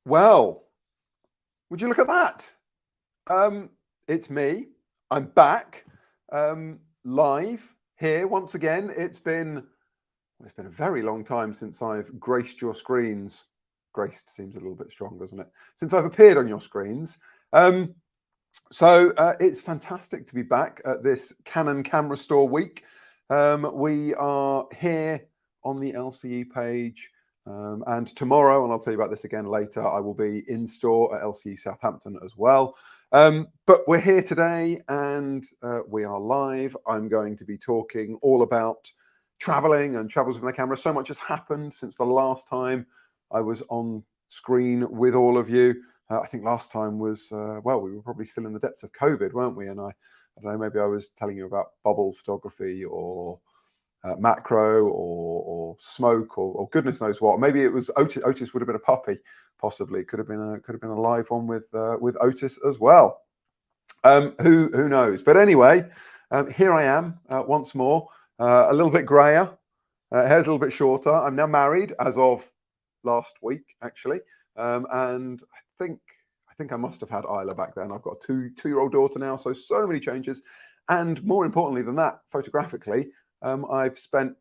Well, would you look at that? It's me. I'm back, live here once again. It's been a very long time since I've graced your screens. Graced seems a little bit strong, doesn't it? Since I've appeared on your screens. So it's fantastic to be back at this Canon Camera Store week. We are here on the LCE page. And tomorrow, and I'll tell you about this again later, I will be in store at LCE Southampton as well. But we're here today and we are live. I'm going to be talking all about traveling and travels with my camera. So much has happened since the last time I was on screen with all of you. I think last time was, well, we were probably still in the depths of COVID, weren't we? And I don't know, maybe I was telling you about bubble photography or macro or smoke or goodness knows what. Maybe it was Otis. Otis would have been a puppy, possibly. Could have been a live one with Otis as well. Who knows? But anyway, here I am once more. A little bit grayer, hair's a little bit shorter. I'm now married as of last week, actually, and I think I must have had Isla back then. I've got a two-year-old daughter now, so many changes, and more importantly than that, photographically. I've spent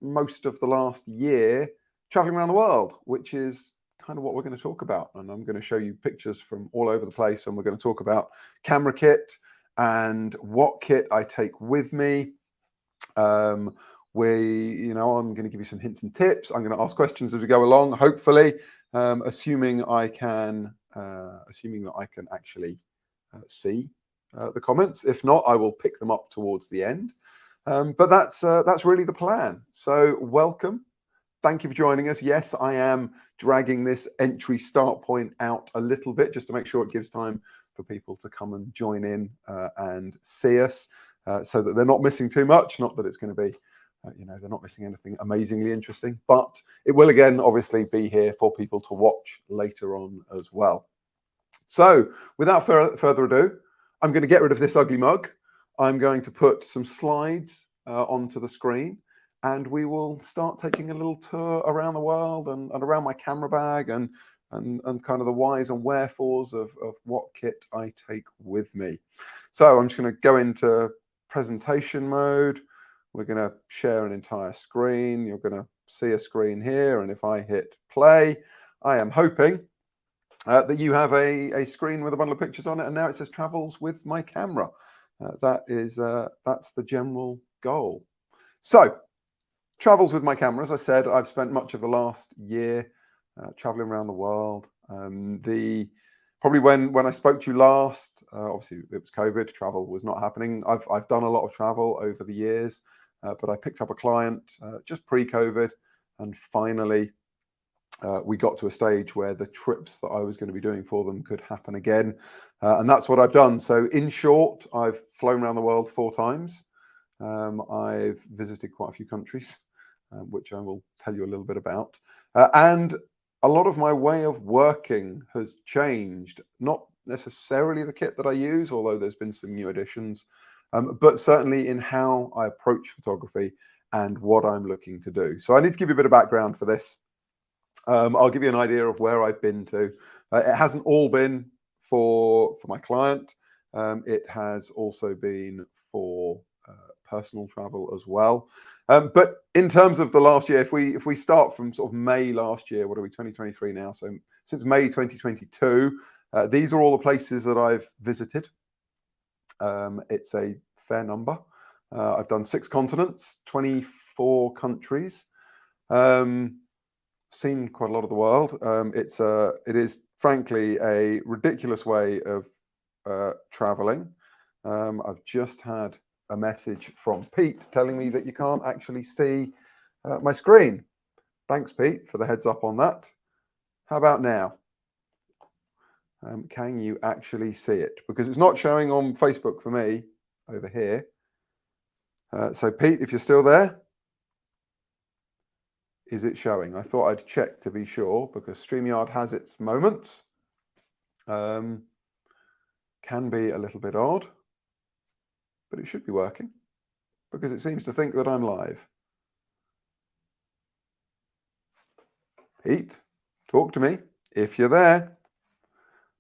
most of the last year traveling around the world, which is kind of what we're going to talk about. And I'm going to show you pictures from all over the place. And we're going to talk about camera kit and what kit I take with me. I'm going to give you some hints and tips. I'm going to ask questions as we go along, hopefully, assuming that I can actually see the comments. If not, I will pick them up towards the end. But that's really the plan. So welcome. Thank you for joining us. Yes, I am dragging this entry start point out a little bit just to make sure it gives time for people to come and join in and see us so that they're not missing too much. Not that it's going to be, they're not missing anything amazingly interesting, but it will again, obviously, be here for people to watch later on as well. So without further ado, I'm going to get rid of this ugly mug. I'm going to put some slides onto the screen and we will start taking a little tour around the world and around my camera bag and kind of the whys and wherefores of what kit I take with me. So I'm just going to go into presentation mode. We're going to share an entire screen. You're going to see a screen here. And if I hit play, I am hoping that you have a screen with a bundle of pictures on it. And now it says travels with my camera. That's the general goal. So, travels with my camera. As I said, I've spent much of the last year traveling around the world. Probably when I spoke to you last, obviously it was COVID. Travel was not happening. I've done a lot of travel over the years, but I picked up a client just pre-COVID, and finally we got to a stage where the trips that I was going to be doing for them could happen again. And that's what I've done. So in short, I've flown around the world 4 times. I've visited quite a few countries, which I will tell you a little bit about. And a lot of my way of working has changed, not necessarily the kit that I use, although there's been some new additions, but certainly in how I approach photography and what I'm looking to do. So I need to give you a bit of background for this. I'll give you an idea of where I've been to. It hasn't all been for my client. It has also been for personal travel as well. But in terms of the last year, if we start from sort of May last year, what are we, 2023 now? So since May 2022, these are all the places that I've visited. It's a fair number. I've done 6 continents, 24 countries. Seen quite a lot of the world. It is frankly a ridiculous way of traveling. I've just had a message from Pete telling me that you can't actually see my screen. Thanks, Pete, for the heads up on that. How about now? Can you actually see it? Because it's not showing on Facebook for me over here. So Pete, if you're still there, is it showing? I thought I'd check to be sure because StreamYard has its moments. Can be a little bit odd, but it should be working because it seems to think that I'm live. Pete, talk to me. if you're there,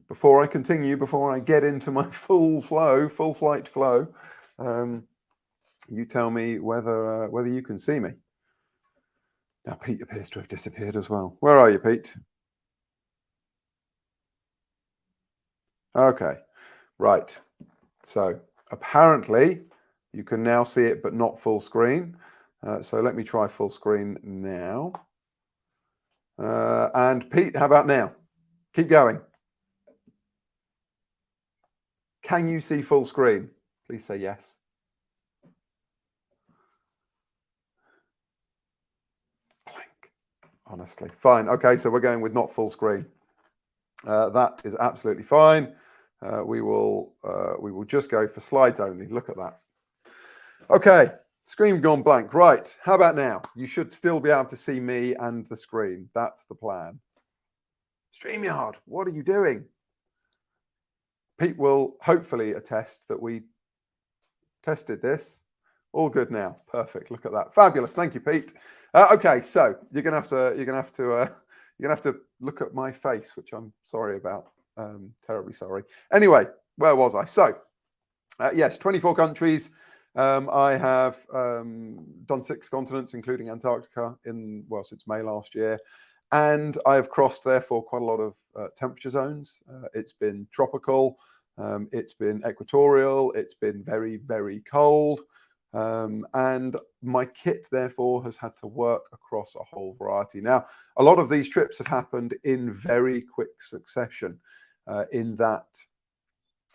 before I continue, before I get into my full flight flow, you tell me whether you can see me. Now, Pete appears to have disappeared as well. Where are you, Pete? Okay, right. So apparently you can now see it, but not full screen. So let me try full screen now. And Pete, how about now? Keep going. Can you see full screen? Please say yes. Blank. Honestly. Fine. Okay, so we're going with not full screen. That is absolutely fine. We will just go for slides only. Look at that. Okay, screen gone blank. Right, how about now? You should still be able to see me and the screen. That's the plan. StreamYard, what are you doing? Pete will hopefully attest that we tested this. All good now. Perfect. Look at that. Fabulous. Thank you, Pete. Okay, so you're gonna have to look at my face, which I'm sorry about. Terribly sorry. Anyway, where was I? So, yes, 24 countries. I have done 6 continents, including Antarctica, since May last year. And I have crossed, therefore, quite a lot of temperature zones. It's been tropical. It's been equatorial. It's been very, very cold. And my kit, therefore, has had to work across a whole variety. Now, a lot of these trips have happened in very quick succession, in that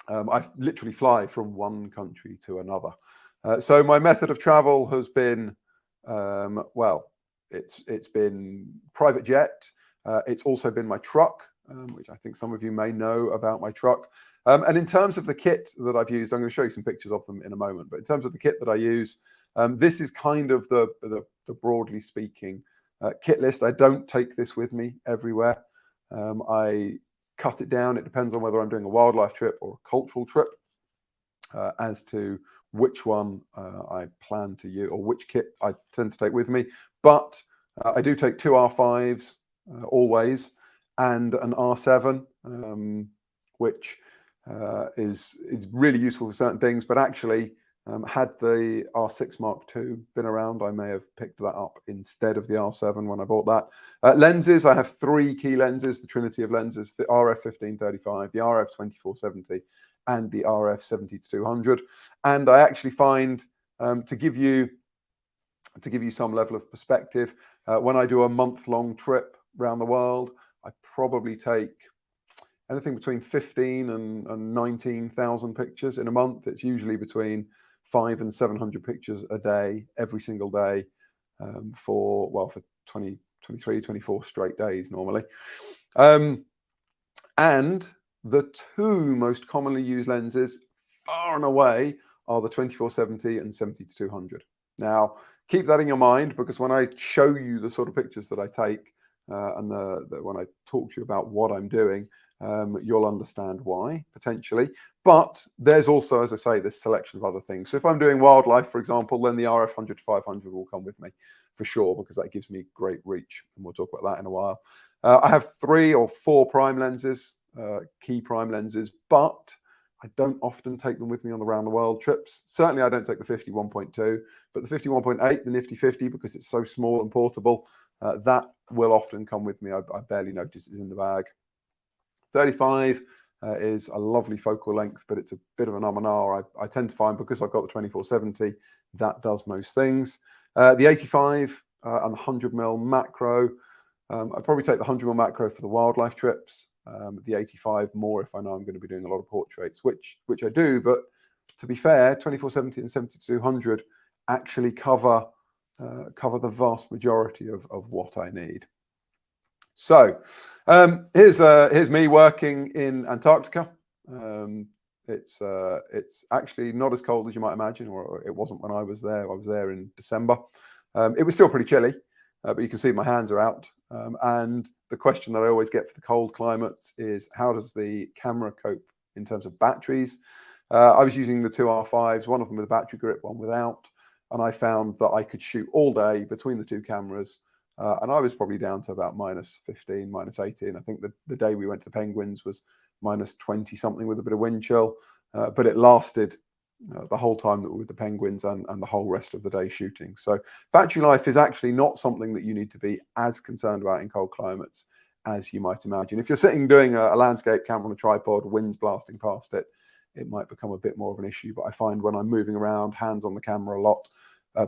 I literally fly from one country to another. So my method of travel has been, it's been private jet. It's also been my truck, which I think some of you may know about my truck. And in terms of the kit that I've used, I'm going to show you some pictures of them in a moment. But in terms of the kit that I use, this is kind of the broadly speaking kit list. I don't take this with me everywhere. I cut it down. It depends on whether I'm doing a wildlife trip or a cultural trip, as to which one I plan to use or which kit I tend to take with me. But I do take 2 R5s always, and an R7, which is really useful for certain things. But actually, had the R6 Mark II been around, I may have picked that up instead of the R7 when I bought that. Lenses, I have 3 key lenses, the trinity of lenses: the RF 1535, the RF 2470, and the RF 70-200. And I actually find, to give you some level of perspective, when I do a month-long trip around the world, I probably take anything between 15 and 19,000 pictures in a month. It's usually between 500 and 700 pictures a day, every single day, for 20, 23, 24 straight days normally. And the 2 most commonly used lenses, far and away, are the 2470 and 70-200. Now, keep that in your mind, because when I show you the sort of pictures that I take, and when I talk to you about what I'm doing, you'll understand why, potentially. But there's also, as I say, this selection of other things. So if I'm doing wildlife, for example, then the RF 100-500 will come with me for sure, because that gives me great reach, and we'll talk about that in a while. I have 3 or 4 prime lenses, key prime lenses, but I don't often take them with me on the round the world trips. Certainly I don't take the 51.2, but the 51.8, the nifty 50, because it's so small and portable, that will often come with me. I barely notice it's in the bag. 35 is a lovely focal length, but it's a bit of an I tend to find, because I've got the 2470, that does most things. The 85 and the 100mm macro, I probably take the 100mm macro for the wildlife trips. The 85 more if I know I'm going to be doing a lot of portraits, which I do. But to be fair, 2470 and 70-200 actually cover the vast majority of what I need. So here's me working in Antarctica. It's actually not as cold as you might imagine, or it wasn't when I was there. I was there in December. It was still pretty chilly, but you can see my hands are out. And the question that I always get for the cold climates is, how does the camera cope in terms of batteries? I was using the 2 R5s, one of them with a battery grip, one without. And I found that I could shoot all day between the 2 cameras and I was probably down to about -15, -18. I think the day we went to the penguins was -20 something with a bit of wind chill, but it lasted the whole time that we were with the penguins and the whole rest of the day shooting. So battery life is actually not something that you need to be as concerned about in cold climates as you might imagine. If you're sitting doing a landscape camera on a tripod, winds blasting past it, it might become a bit more of an issue. But I find when I'm moving around, hands on the camera a lot,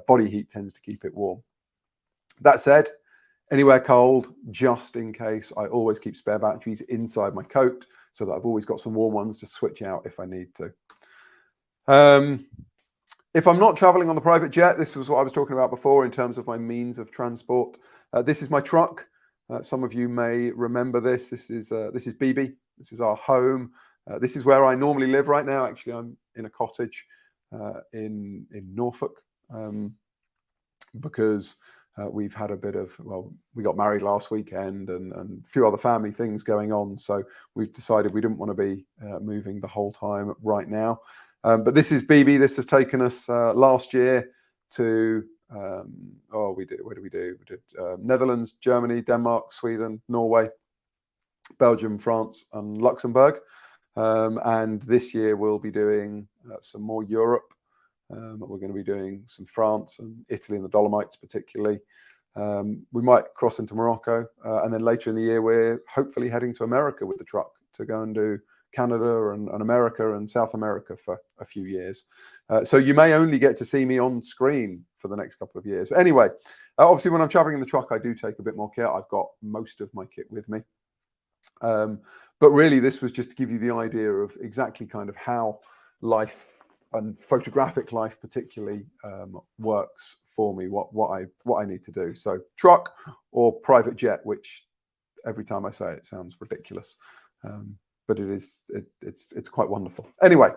body heat tends to keep it warm. That said, anywhere cold, just in case, I always keep spare batteries inside my coat so that I've always got some warm ones to switch out if I need to. If I'm not traveling on the private jet, this was what I was talking about before in terms of my means of transport. This is my truck. Some of you may remember this. This is BB. This is our home. This is where I normally live right now. Actually, I'm in a cottage in Norfolk because we've had a bit of, well, we got married last weekend and a few other family things going on. So we've decided we didn't want to be moving the whole time right now. But this is BB. This has taken us last year to, where did we do? We did Netherlands, Germany, Denmark, Sweden, Norway, Belgium, France, and Luxembourg. And this year we'll be doing some more Europe. We're going to be doing some France and Italy and the Dolomites particularly. We might cross into Morocco. And then later in the year, we're hopefully heading to America with the truck to go and do Canada and America and South America for a few years. So you may only get to see me on screen for the next couple of years. But anyway, obviously when I'm traveling in the truck, I do take a bit more care. I've got most of my kit with me. But really, this was just to give you the idea of exactly kind of how life and photographic life particularly works for me, what I need to do. So truck or private jet, which every time I say it sounds ridiculous, but it's quite wonderful. Anyway,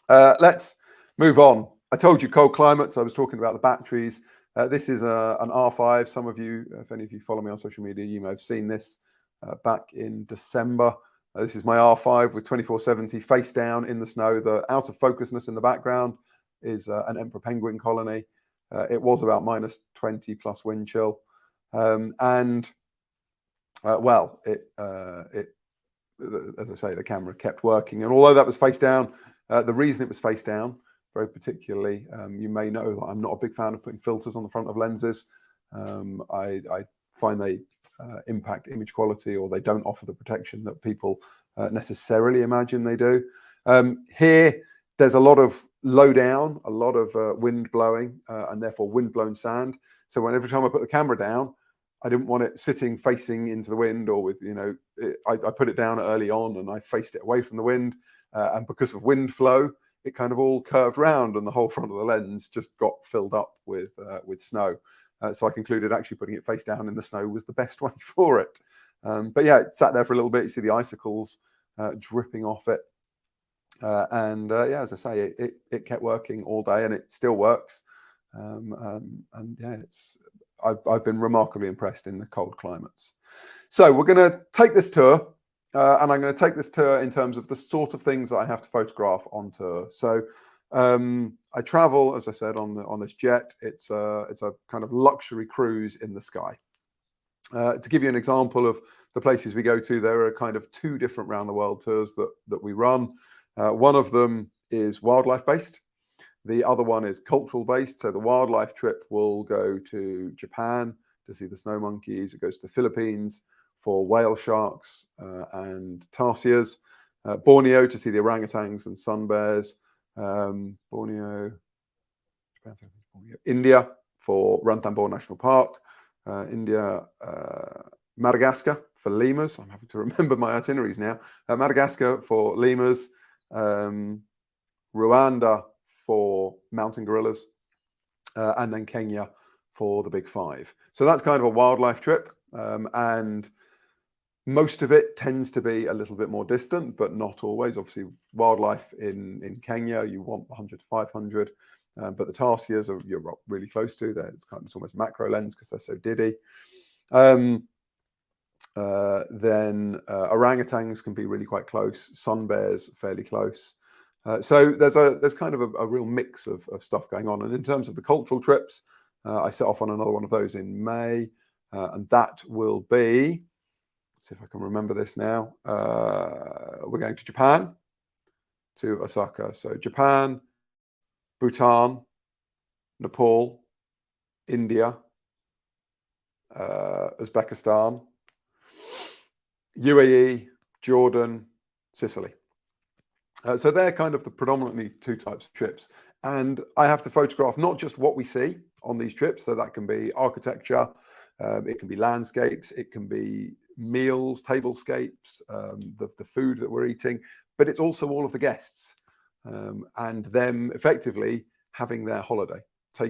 let's move on. I told you cold climates. I was talking about the batteries. This is an R5. Some of you, if any of you follow me on social media, you may have seen this back in December. This is my R5 with 2470 face down in the snow. The out of focusness in the background is an emperor penguin colony. It was about -20 plus wind chill, and well, as I say, the camera kept working. And although that was face down, the reason it was face down, very particularly, you may know that I'm not a big fan of putting filters on the front of lenses. I find they impact image quality, or they don't offer the protection that people necessarily imagine they do. Here, there's a lot of low down, a lot of wind blowing, and therefore wind blown sand. So every time I put the camera down, I didn't want it sitting facing into the wind, or with, I put it down early on and I faced it away from the wind. And because of wind flow, it kind of all curved round and the whole front of the lens just got filled up with snow. So I concluded actually putting it face down in the snow was the best way for it. But yeah, it sat there for a little bit. You see the icicles dripping off it. And yeah, as I say, it kept working all day, and it still works. And yeah, I've been remarkably impressed in the cold climates. So we're going to take this tour, and I'm going to take this tour in terms of the sort of things that I have to photograph on tour. So I travel, as I said, on this jet. It's a kind of luxury cruise in the sky. To give you an example of the places we go to, there are kind of two different round the world tours that we run. One of them is wildlife based. The other one is cultural based. So the wildlife trip will go to Japan to see the snow monkeys. It goes to the Philippines for whale sharks and tarsiers. Borneo to see the orangutans and sun bears. Borneo, Japan, India for Ranthambore National Park. Madagascar for lemurs. I'm having to remember my itineraries now. Madagascar for lemurs. Rwanda for mountain gorillas, and then Kenya for the big five. So that's kind of a wildlife trip, and most of it tends to be a little bit more distant, but not always. Obviously, wildlife in Kenya, you want 100 to 500, but the tarsiers you're really close to. It's almost macro lens because they're so diddy. Then orangutans can be really quite close. Sun bears fairly close. So there's kind of a real mix of stuff going on. And in terms of the cultural trips, I set off on another one of those in May, and that will be, let's see if I can remember this now. We're going to Japan, to Osaka. So Japan, Bhutan, Nepal, India, Uzbekistan, UAE, Jordan, Sicily. So they're kind of the predominantly two types of trips. And I have to photograph not just what we see on these trips. So that can be architecture, it can be landscapes, it can be meals, tablescapes, the food that we're eating, but it's also all of the guests and them effectively having their holiday. So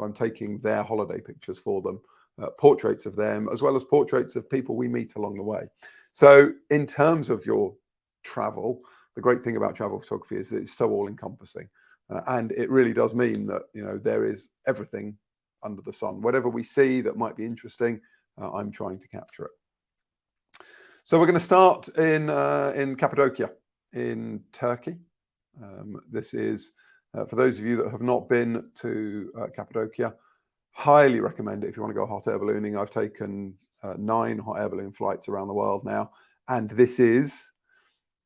I'm taking their holiday pictures for them, portraits of them, as well as portraits of people we meet along the way. So in terms of your travel, the great thing about travel photography is that it's so all-encompassing, and it really does mean that there is everything under the sun. Whatever we see that might be interesting, I'm trying to capture it. So we're going to start in Cappadocia, in Turkey. This is for those of you that have not been to Cappadocia. Highly recommend it if you want to go hot air ballooning. I've taken 9 hot air balloon flights around the world now, and this is,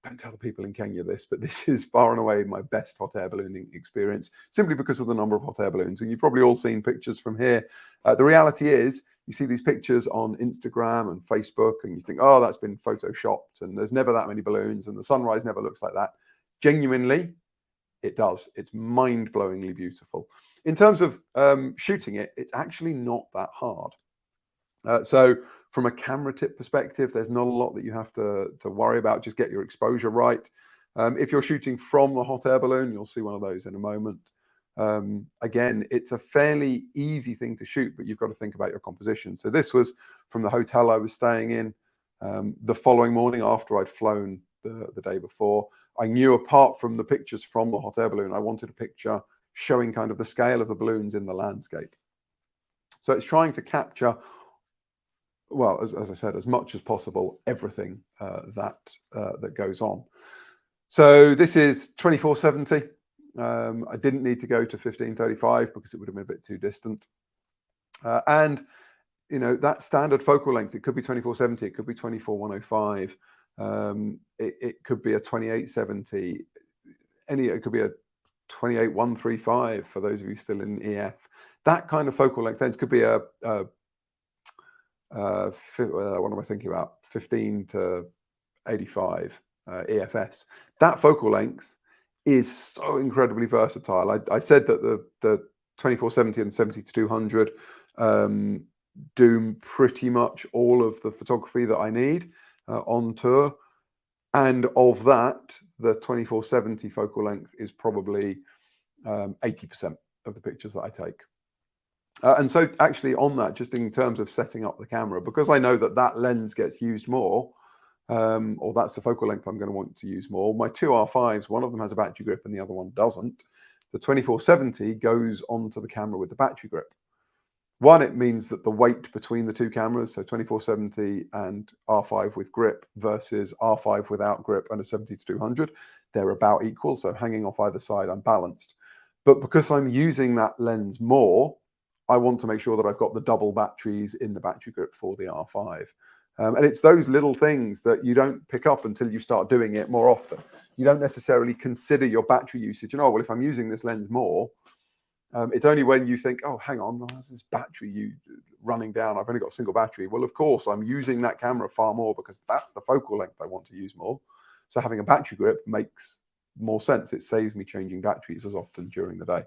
don't tell the people in Kenya this, but this is far and away my best hot air ballooning experience, simply because of the number of hot air balloons. And you've probably all seen pictures from here. The reality is, you see these pictures on Instagram and Facebook, and you think, oh, that's been photoshopped, and there's never that many balloons, and the sunrise never looks like that. Genuinely, it does. It's mind-blowingly beautiful. In terms of shooting it, it's actually not that hard. So from a camera tip perspective, there's not a lot that you have to worry about. Just get your exposure right. If you're shooting from the hot air balloon, you'll see one of those in a moment. Again, it's a fairly easy thing to shoot, but you've got to think about your composition. So this was from the hotel I was staying in. The following morning, after I'd flown the day before, I knew, apart from the pictures from the hot air balloon, I wanted a picture showing kind of the scale of the balloons in the landscape. So it's trying to capture, well, as I said, as much as possible, everything that goes on. So this is 2470. I didn't need to go to 1535 because it would have been a bit too distant. And that standard focal length, it could be 2470, it could be 24105, it could be a 2870, it could be a 28135 for those of you still in EF. That kind of focal length lens could be a what am I thinking about? 15 to 85 EFS. That focal length is so incredibly versatile. I said that the 2470 and 70-200 do pretty much all of the photography that I need on tour, and of that, the 2470 focal length is probably 80% of the pictures that I take. And so actually on that, just in terms of setting up the camera, because I know that lens gets used more, or that's the focal length I'm going to want to use more. My 2 R5s, one of them has a battery grip and the other one doesn't. The 2470 goes onto the camera with the battery grip. One, it means that the weight between the two cameras, so 2470 and R5 with grip versus R5 without grip and a 70-200, they're about equal. So hanging off either side, I'm balanced. But because I'm using that lens more, I want to make sure that I've got the double batteries in the battery grip for the R5. And it's those little things that you don't pick up until you start doing it more often. You don't necessarily consider your battery usage. And, oh, well, if I'm using this lens more, it's only when you think, oh, hang on, why is this battery running down? I've only got a single battery. Well, of course, I'm using that camera far more because that's the focal length I want to use more. So having a battery grip makes more sense. It saves me changing batteries as often during the day.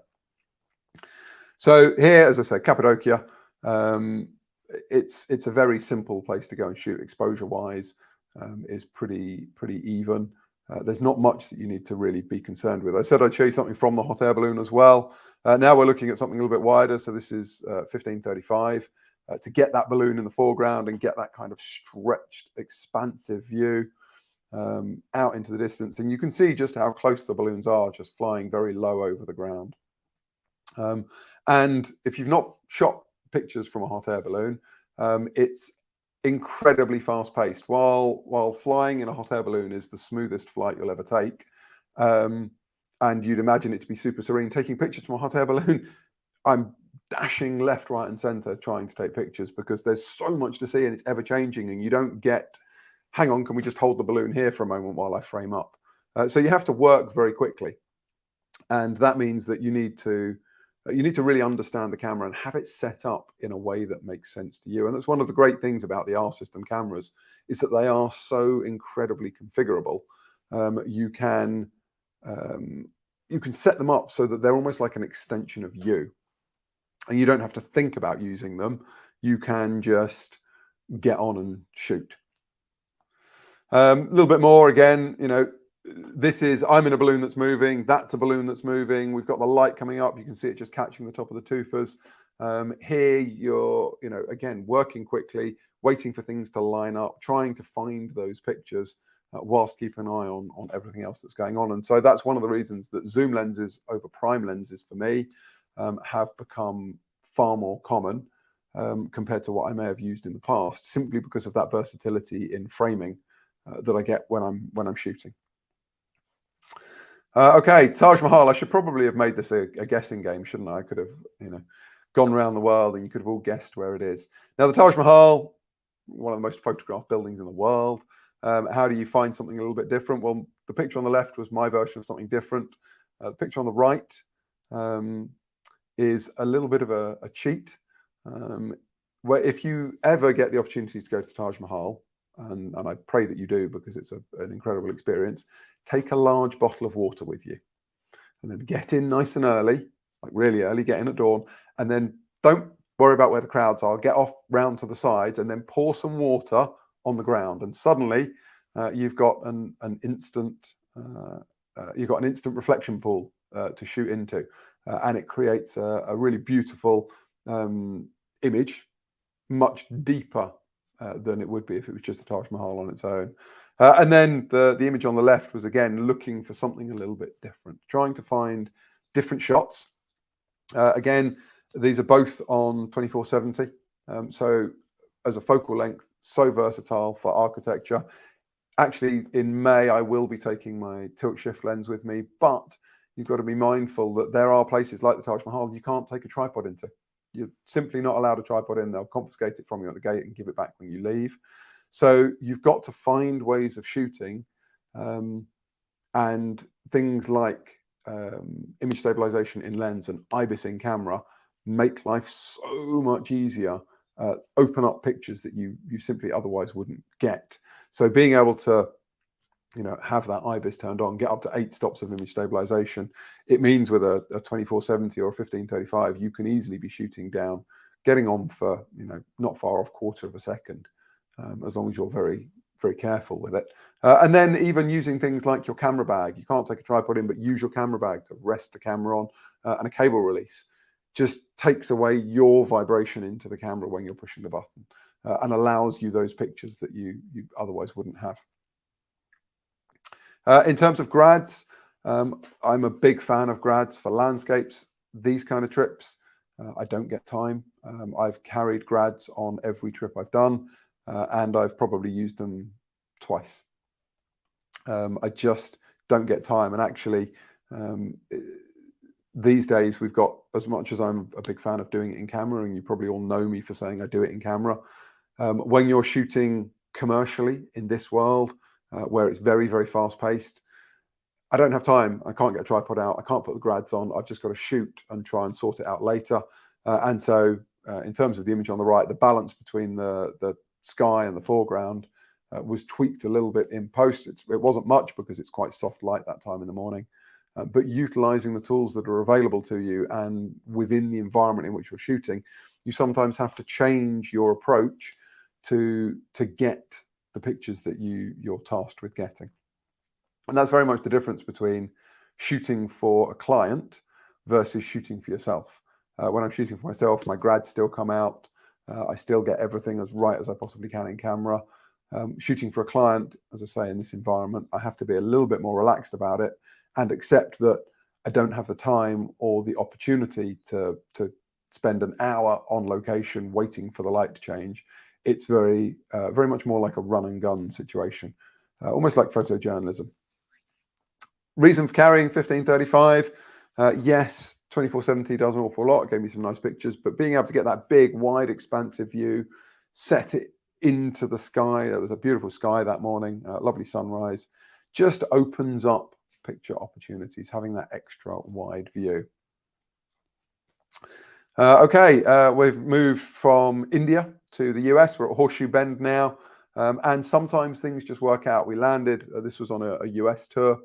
So here, as I said, Cappadocia, it's a very simple place to go and shoot. Exposure-wise, is pretty even. There's not much that you need to really be concerned with. I said I'd show you something from the hot air balloon as well. Now we're looking at something a little bit wider. So this is 1535 to get that balloon in the foreground and get that kind of stretched, expansive view out into the distance. And you can see just how close the balloons are, just flying very low over the ground. And if you've not shot pictures from a hot air balloon, it's incredibly fast paced. While flying in a hot air balloon is the smoothest flight you'll ever take, and you'd imagine it to be super serene, taking pictures from a hot air balloon, I'm dashing left, right, and center trying to take pictures because there's so much to see and it's ever changing, and you don't get, hang on, can we just hold the balloon here for a moment while I frame up? So you have to work very quickly, and that means that you need to really understand the camera and have it set up in a way that makes sense to you. And that's one of the great things about the R system cameras, is that they are so incredibly configurable. You can set them up so that they're almost like an extension of you, and you don't have to think about using them. You can just get on and shoot. A little bit more again, this is, I'm in a balloon that's moving, that's a balloon that's moving, we've got the light coming up, you can see it just catching the top of the TUFAs. Here you're, again, working quickly, waiting for things to line up, trying to find those pictures whilst keeping an eye on everything else that's going on. And so that's one of the reasons that zoom lenses over prime lenses for me have become far more common compared to what I may have used in the past, simply because of that versatility in framing that I get when I'm shooting. Okay, Taj Mahal. I should probably have made this a guessing game, shouldn't I? I could have, gone around the world and you could have all guessed where it is. Now, the Taj Mahal, one of the most photographed buildings in the world. How do you find something a little bit different? Well, the picture on the left was my version of something different. The picture on the right is a little bit of a cheat. Where if you ever get the opportunity to go to Taj Mahal, and I pray that you do because it's an incredible experience, take a large bottle of water with you, and then get in nice and early, like really early, get in at dawn, and then don't worry about where the crowds are, get off round to the sides, and then pour some water on the ground, and suddenly you've got an instant reflection pool to shoot into, and it creates a really beautiful image, much deeper than it would be if it was just a Taj Mahal on its own. And then the image on the left was, again, looking for something a little bit different, trying to find different shots. Again, these are both on 24-70. So as a focal length, so versatile for architecture. Actually, in May, I will be taking my tilt shift lens with me, but you've got to be mindful that there are places like the Taj Mahal you can't take a tripod into. You're simply not allowed a tripod in. They'll confiscate it from you at the gate and give it back when you leave. So you've got to find ways of shooting, and things like image stabilization in lens and IBIS in camera make life so much easier, open up pictures that you simply otherwise wouldn't get. So being able to have that IBIS turned on, get up to 8 stops of image stabilization. It means with a 24-70 or a 15-35, you can easily be shooting down, getting on for, not far off quarter of a second, as long as you're very, very careful with it. And then even using things like your camera bag. You can't take a tripod in, but use your camera bag to rest the camera on, and a cable release just takes away your vibration into the camera when you're pushing the button, and allows you those pictures that you otherwise wouldn't have. In terms of grads, I'm a big fan of grads for landscapes. These kind of trips, I don't get time. I've carried grads on every trip I've done, and I've probably used them twice. I just don't get time. And actually, these days we've got, as much as I'm a big fan of doing it in camera, and you probably all know me for saying I do it in camera, when you're shooting commercially in this world, where it's very, very fast paced, I don't have time. I can't get a tripod out. I can't put the grads on. I've just got to shoot and try and sort it out later. And so in terms of the image on the right, the balance between the sky and the foreground was tweaked a little bit in post. It wasn't much because it's quite soft light that time in the morning, but utilizing the tools that are available to you and within the environment in which you're shooting, you sometimes have to change your approach to get the pictures that you're tasked with getting. And that's very much the difference between shooting for a client versus shooting for yourself. When I'm shooting for myself, my grads still come out. I still get everything as right as I possibly can in camera. Shooting for a client, as I say, in this environment, I have to be a little bit more relaxed about it and accept that I don't have the time or the opportunity to spend an hour on location waiting for the light to change. It's very much more like a run and gun situation, almost like photojournalism. Reason for carrying 15-35, yes, 2470 does an awful lot. It gave me some nice pictures, but being able to get that big, wide, expansive view, set it into the sky. There was a beautiful sky that morning, lovely sunrise, just opens up picture opportunities, having that extra wide view. We've moved from India to the US. We're at Horseshoe Bend now, and sometimes things just work out. We landed, this was on a US tour,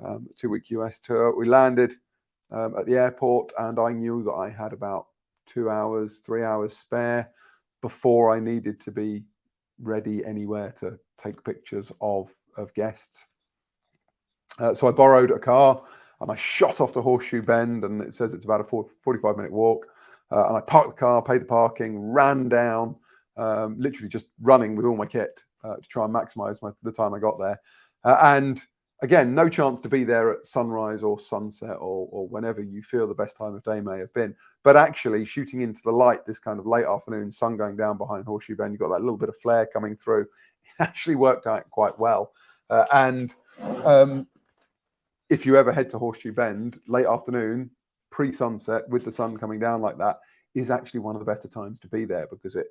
2-week US tour. We landed at the airport, and I knew that I had about 2 hours, 3 hours spare before I needed to be ready anywhere to take pictures of guests. So I borrowed a car and I shot off to Horseshoe Bend, and it says it's about a 45-minute walk. And I parked the car, paid the parking, ran down, literally just running with all my kit to try and maximize the time I got there. And again, no chance to be there at sunrise or sunset or whenever you feel the best time of day may have been. But actually shooting into the light, this kind of late afternoon, sun going down behind Horseshoe Bend, you've got that little bit of flare coming through. It actually worked out quite well. If you ever head to Horseshoe Bend, late afternoon, pre-sunset, with the sun coming down like that, is actually one of the better times to be there, because it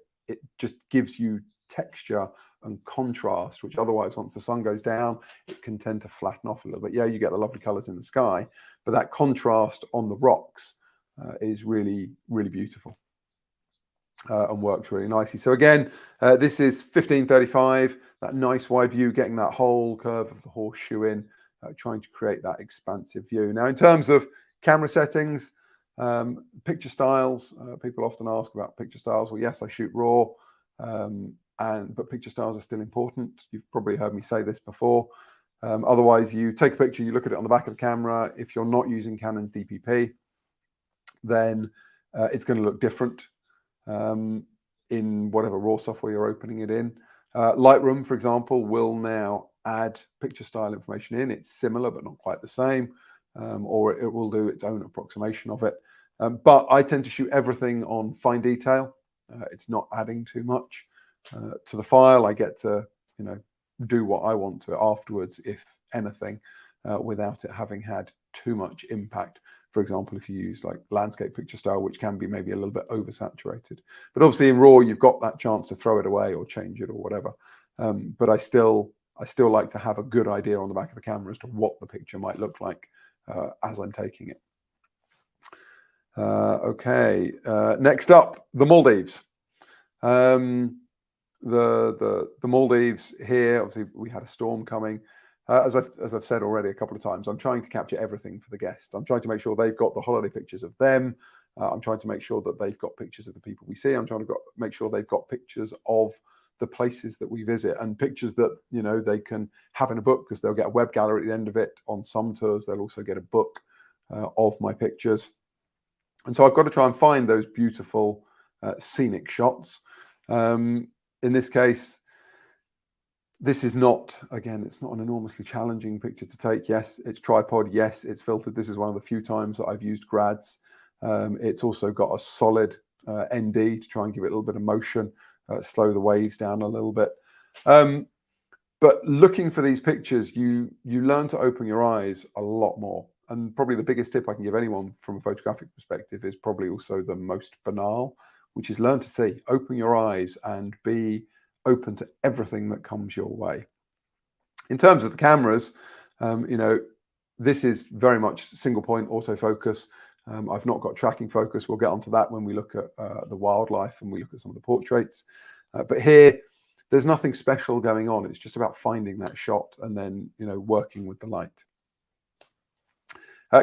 just gives you texture and contrast, which otherwise, once the sun goes down, it can tend to flatten off a little bit. Yeah, you get the lovely colors in the sky, but that contrast on the rocks is really, really beautiful and works really nicely. So again, this is 1535, that nice wide view, getting that whole curve of the horseshoe in, trying to create that expansive view. Now, in terms of camera settings, picture styles, people often ask about picture styles. Well, yes, I shoot RAW, but picture styles are still important. You've probably heard me say this before. Otherwise, you take a picture, you look at it on the back of the camera. If you're not using Canon's DPP, then it's going to look different in whatever RAW software you're opening it in. Lightroom, for example, will now add picture style information in. It's similar, but not quite the same, or it will do its own approximation of it. But I tend to shoot everything on fine detail. It's not adding too much to the file. I get to, do what I want to afterwards, if anything, without it having had too much impact. For example, if you use like landscape picture style, which can be maybe a little bit oversaturated. But obviously in RAW, you've got that chance to throw it away or change it or whatever. But I still like to have a good idea on the back of the camera as to what the picture might look like as I'm taking it. Next up, the Maldives. The Maldives here, obviously we had a storm coming. As I've said already a couple of times, I'm trying to capture everything for the guests. I'm trying to make sure they've got the holiday pictures of them. I'm trying to make sure that they've got pictures of the people we see. I'm trying to make sure they've got pictures of the places that we visit, and pictures that they can have in a book, because they'll get a web gallery at the end of it. On some tours, they'll also get a book of my pictures. And so I've got to try and find those beautiful scenic shots. In this case, this is not, again, it's not an enormously challenging picture to take. Yes, it's tripod. Yes, it's filtered. This is one of the few times that I've used grads. It's also got a solid ND to try and give it a little bit of motion, slow the waves down a little bit. But looking for these pictures, you learn to open your eyes a lot more. And probably the biggest tip I can give anyone from a photographic perspective is probably also the most banal, which is learn to see, open your eyes, and be open to everything that comes your way. In terms of the cameras, this is very much single point autofocus. I've not got tracking focus. We'll get onto that when we look at the wildlife and we look at some of the portraits. But here, there's nothing special going on. It's just about finding that shot and then, working with the light.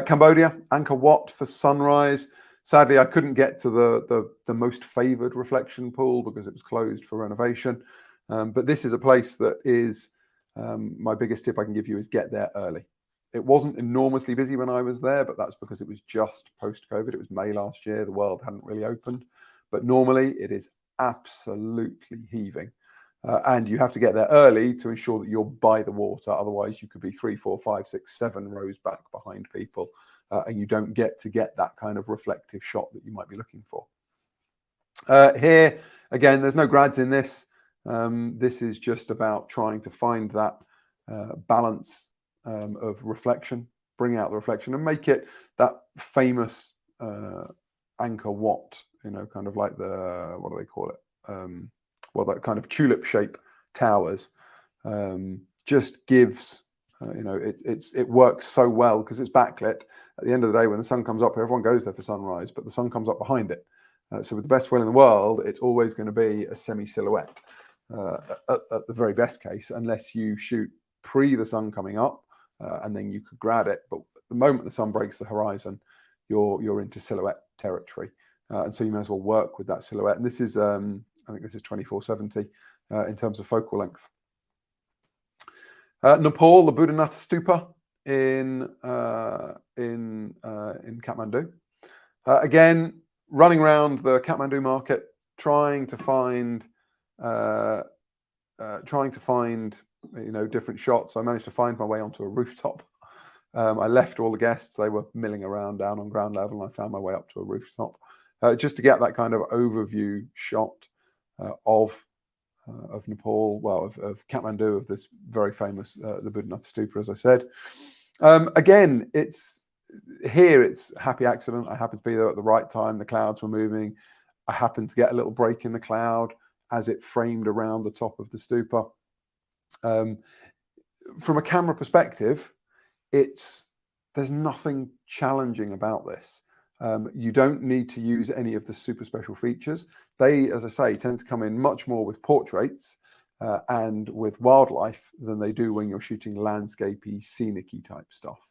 Cambodia, Angkor Wat for sunrise. Sadly, I couldn't get to the most favored reflection pool because it was closed for renovation. But this is a place that is, my biggest tip I can give you is get there early. It wasn't enormously busy when I was there, but that's because it was just post-COVID. It was May last year. The world hadn't really opened. But normally it is absolutely heaving. And you have to get there early to ensure that you're by the water. Otherwise, you could be 3, 4, 5, 6, 7 rows back behind people. And you don't get that kind of reflective shot that you might be looking for. Here, again, there's no grads in this. This is just about trying to find that balance of reflection, bring out the reflection and make it that famous Angkor Wat, kind of like the, what do they call it? Well, that kind of tulip shape towers, just gives, it works so well because it's backlit. At the end of the day, when the sun comes up, everyone goes there for sunrise, but the sun comes up behind it. So with the best will in the world, it's always going to be a semi-silhouette at the very best case, unless you shoot pre the sun coming up, and then you could grab it. But the moment the sun breaks the horizon, you're into silhouette territory, and so you may as well work with that silhouette. And this is, I think this is 2470 in terms of focal length. Nepal, the Buddhanath Stupa in Kathmandu. Again, running around the Kathmandu market, trying to find different shots. I managed to find my way onto a rooftop. I left all the guests; they were milling around down on ground level, and I found my way up to a rooftop just to get that kind of overview shot of Nepal, well, of Kathmandu, of this very famous the Buddhanath Stupa, as I said. Again, it's happy accident. I happened to be there at the right time. The clouds were moving. I happened to get a little break in the cloud as it framed around the top of the stupa. From a camera perspective, there's nothing challenging about this. You don't need to use any of the super special features. They, as I say, tend to come in much more with portraits and with wildlife than they do when you're shooting landscapey, scenic-y type stuff.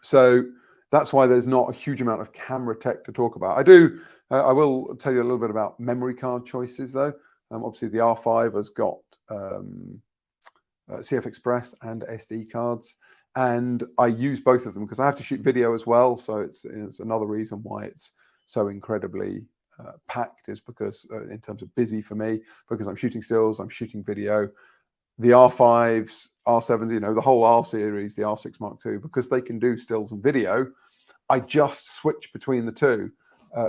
So that's why there's not a huge amount of camera tech to talk about. I will tell you a little bit about memory card choices, though. Obviously, the R5 has got CF Express and SD cards, and I use both of them because I have to shoot video as well. So it's another reason why it's so incredibly packed, is because in terms of busy for me, because I'm shooting stills, I'm shooting video. The R5s, R7s, the whole R series, the R6 Mark II, because they can do stills and video, I just switch between the two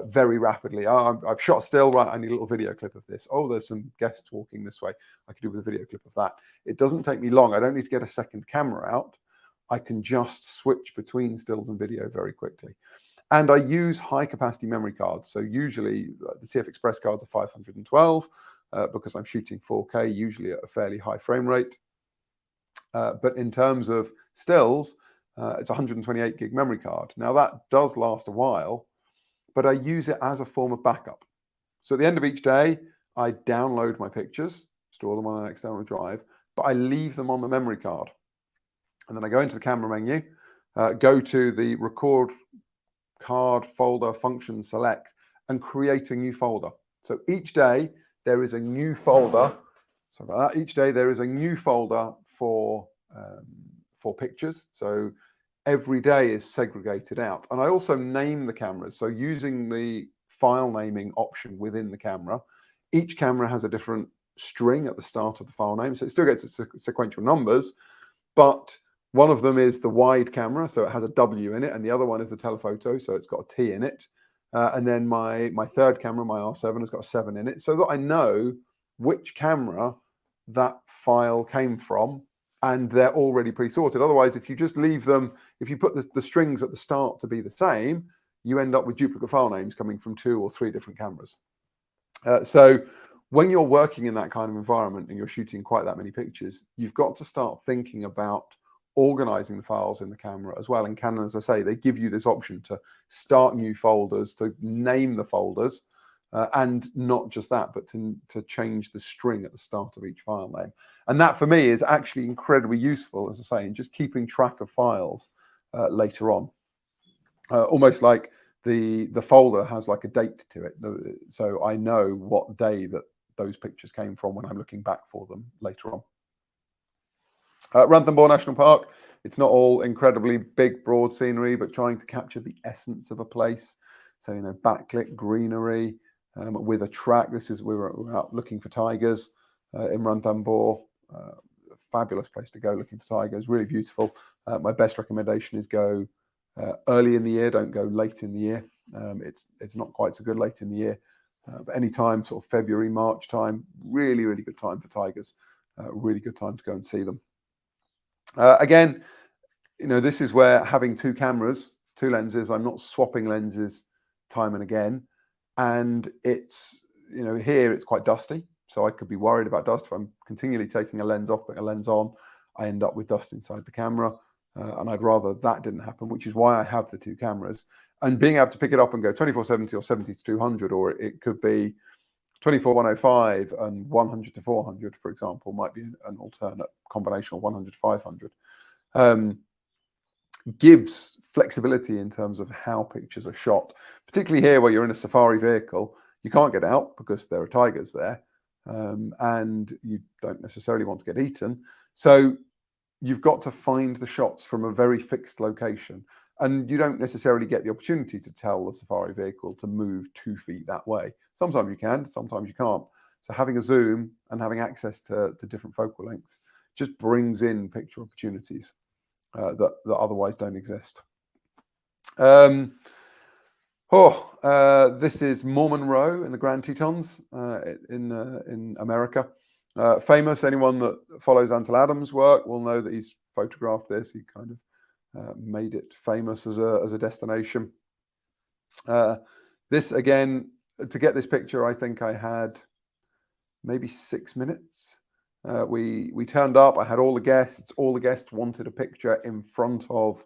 very rapidly. I've shot still, right, I need a little video clip of this. Oh, there's some guests walking this way. I can do with a video clip of that. It doesn't take me long. I don't need to get a second camera out. I can just switch between stills and video very quickly. And I use high capacity memory cards. So usually the CF Express cards are 512 because I'm shooting 4K, usually at a fairly high frame rate. But in terms of stills, it's 128 gig memory card. Now that does last a while, but I use it as a form of backup. So at the end of each day, I download my pictures, store them on an external drive, but I leave them on the memory card. And then I go into the camera menu, go to the record card folder function select, and create a new folder. So each day there is a new folder. Sorry about that. Each day there is a new folder for pictures. So every day is segregated out. And I also name the cameras. So using the file naming option within the camera, each camera has a different string at the start of the file name. So it still gets its sequential numbers, but one of them is the wide camera, so it has a W in it, and the other one is the telephoto, so it's got a T in it. And then my third camera, my R7, has got a 7 in it, so that I know which camera that file came from, and they're already pre-sorted. Otherwise, if you just leave them, if you put the strings at the start to be the same, you end up with duplicate file names coming from 2 or 3 different cameras. So when you're working in that kind of environment and you're shooting quite that many pictures, you've got to start thinking about organizing the files in the camera as well. And Canon, as I say, they give you this option to start new folders, to name the folders, and not just that, but to change the string at the start of each file name. And that for me is actually incredibly useful, as I say, in just keeping track of files later on. Almost like the folder has like a date to it, so I know what day that those pictures came from when I'm looking back for them later on. Ranthambore National Park, it's not all incredibly big, broad scenery, but trying to capture the essence of a place. So, backlit greenery with a track. We were out looking for tigers in Ranthambore. Fabulous place to go looking for tigers, really beautiful. My best recommendation is go early in the year, don't go late in the year. It's not quite so good late in the year, but any time, sort of February, March time, really, really good time for tigers. Really good time to go and see them. Again, this is where having 2 cameras 2 lenses. I'm not swapping lenses time and again. And it's, you know, here it's quite dusty. So I could be worried about dust. If I'm continually taking a lens off, putting a lens on, I end up with dust inside the camera. And I'd rather that didn't happen, which is why I have the 2 cameras. And being able to pick it up and go 24-70 or 70-200, or it could be 24-105 and 100-400, for example, might be an alternate combination, or 100-500. Gives flexibility in terms of how pictures are shot, particularly here where you're in a safari vehicle. You can't get out because there are tigers there, and you don't necessarily want to get eaten. So you've got to find the shots from a very fixed location, and you don't necessarily get the opportunity to tell the safari vehicle to move 2 feet that way. Sometimes you can, sometimes you can't. So having a zoom and having access to different focal lengths just brings in picture opportunities that otherwise don't exist. This is Mormon Row in the Grand Tetons in America. Famous. Anyone that follows Ansel Adams' work will know that he's photographed this. He kind of made it famous as a destination. This, again, to get this picture, I think I had maybe 6 minutes. We turned up. I had all the guests. All the guests wanted a picture in front of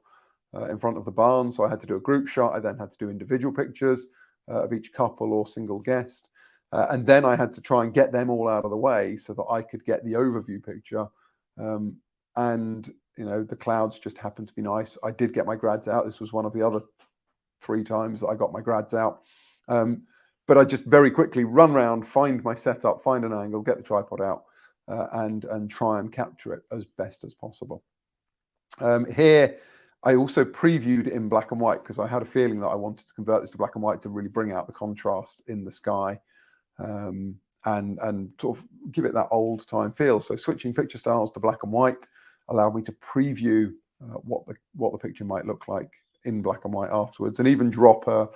the barn, so I had to do a group shot. I then had to do individual pictures of each couple or single guest, and then I had to try and get them all out of the way so that I could get the overview picture. And you know, the clouds just happened to be nice. I did get my grads out. This was one of the other 3 times that I got my grads out. But I just very quickly run around, find my setup, find an angle, get the tripod out, and try and capture it as best as possible. Here, I also previewed in black and white because I had a feeling that I wanted to convert this to black and white to really bring out the contrast in the sky, and sort of give it that old time feel. So switching picture styles to black and white allowed me to preview what the picture might look like in black and white afterwards, and even drop a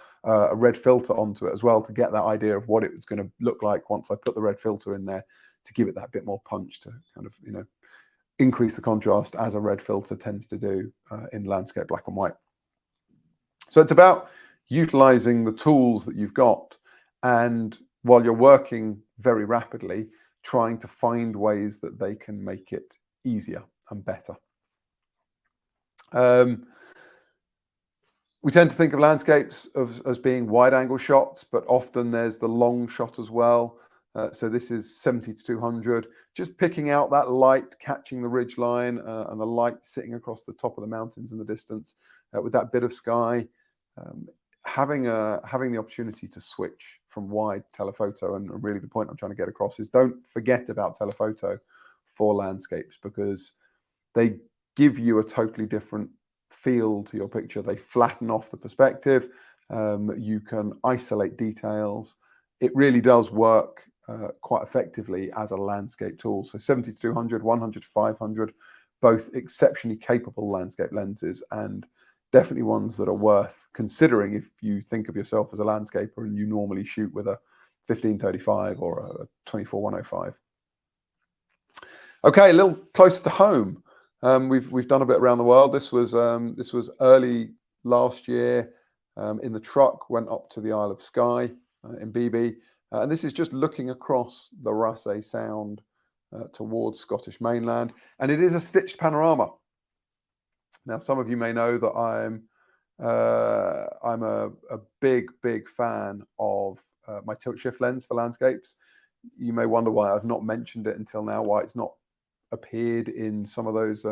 red filter onto it as well to get that idea of what it was going to look like once I put the red filter in there, to give it that bit more punch, to kind of, you know, increase the contrast, as a red filter tends to do in landscape black and white. So it's about utilizing the tools that you've got, and while you're working very rapidly, trying to find ways that they can make it easier and better. We tend to think of landscapes as being wide angle shots, but often there's the long shot as well. So this is 70-200, just picking out that light, catching the ridge line and the light sitting across the top of the mountains in the distance with that bit of sky. Having the opportunity to switch from wide telephoto, and really the point I'm trying to get across is don't forget about telephoto for landscapes, because they give you a totally different feel to your picture. They flatten off the perspective. You can isolate details. It really does work quite effectively as a landscape tool. So 70-200, 100-500, both exceptionally capable landscape lenses, and definitely ones that are worth considering if you think of yourself as a landscaper and you normally shoot with a 15-35 or a 24-105. Okay, a little closer to home. We've done a bit around the world. This was early last year in the truck. Went up to the Isle of Skye in BB, and this is just looking across the Raasay Sound towards Scottish mainland, and it is a stitched panorama. Now, some of you may know that I'm a big fan of my tilt shift lens for landscapes. You may wonder why I've not mentioned it until now, why it's not appeared in some of those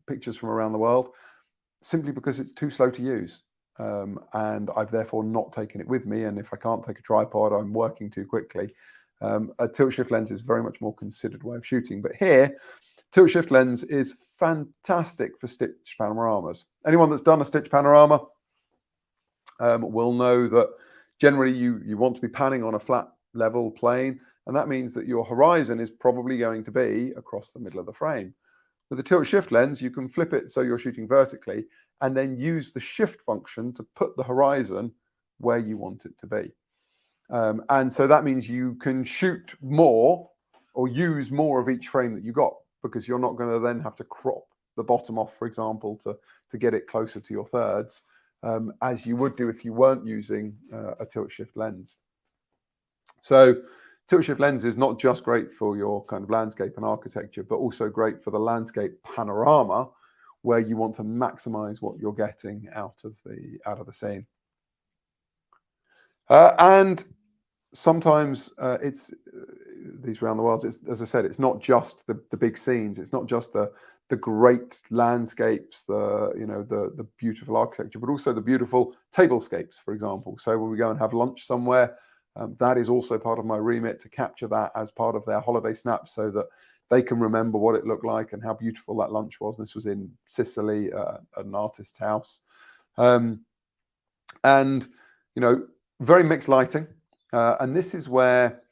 pictures from around the world. Simply because it's too slow to use, and I've therefore not taken it with me. And if I can't take a tripod, I'm working too quickly. A tilt shift lens is very much more considered way of shooting, but here, tilt shift lens is fantastic for stitched panoramas. Anyone that's done a stitched panorama will know that generally you want to be panning on a flat level plane, and that means that your horizon is probably going to be across the middle of the frame. With the tilt shift lens, you can flip it so you're shooting vertically, and then use the shift function to put the horizon where you want it to be. And so that means you can shoot more or use more of each frame that you got, because you're not going to then have to crop the bottom off, for example, to get it closer to your thirds. as you would do if you weren't using a tilt shift lens. So tilt shift lens is not just great for your kind of landscape and architecture, but also great for the landscape panorama, where you want to maximize what you're getting out of the scene. And sometimes it's these round the worlds. As I said, it's not just the big scenes. It's not just the great landscapes, the beautiful architecture, but also the beautiful tablescapes, for example. So when we go and have lunch somewhere, that is also part of my remit, to capture that as part of their holiday snaps, so that they can remember what it looked like and how beautiful that lunch was. This was in Sicily at an artist's house, and very mixed lighting. And this is where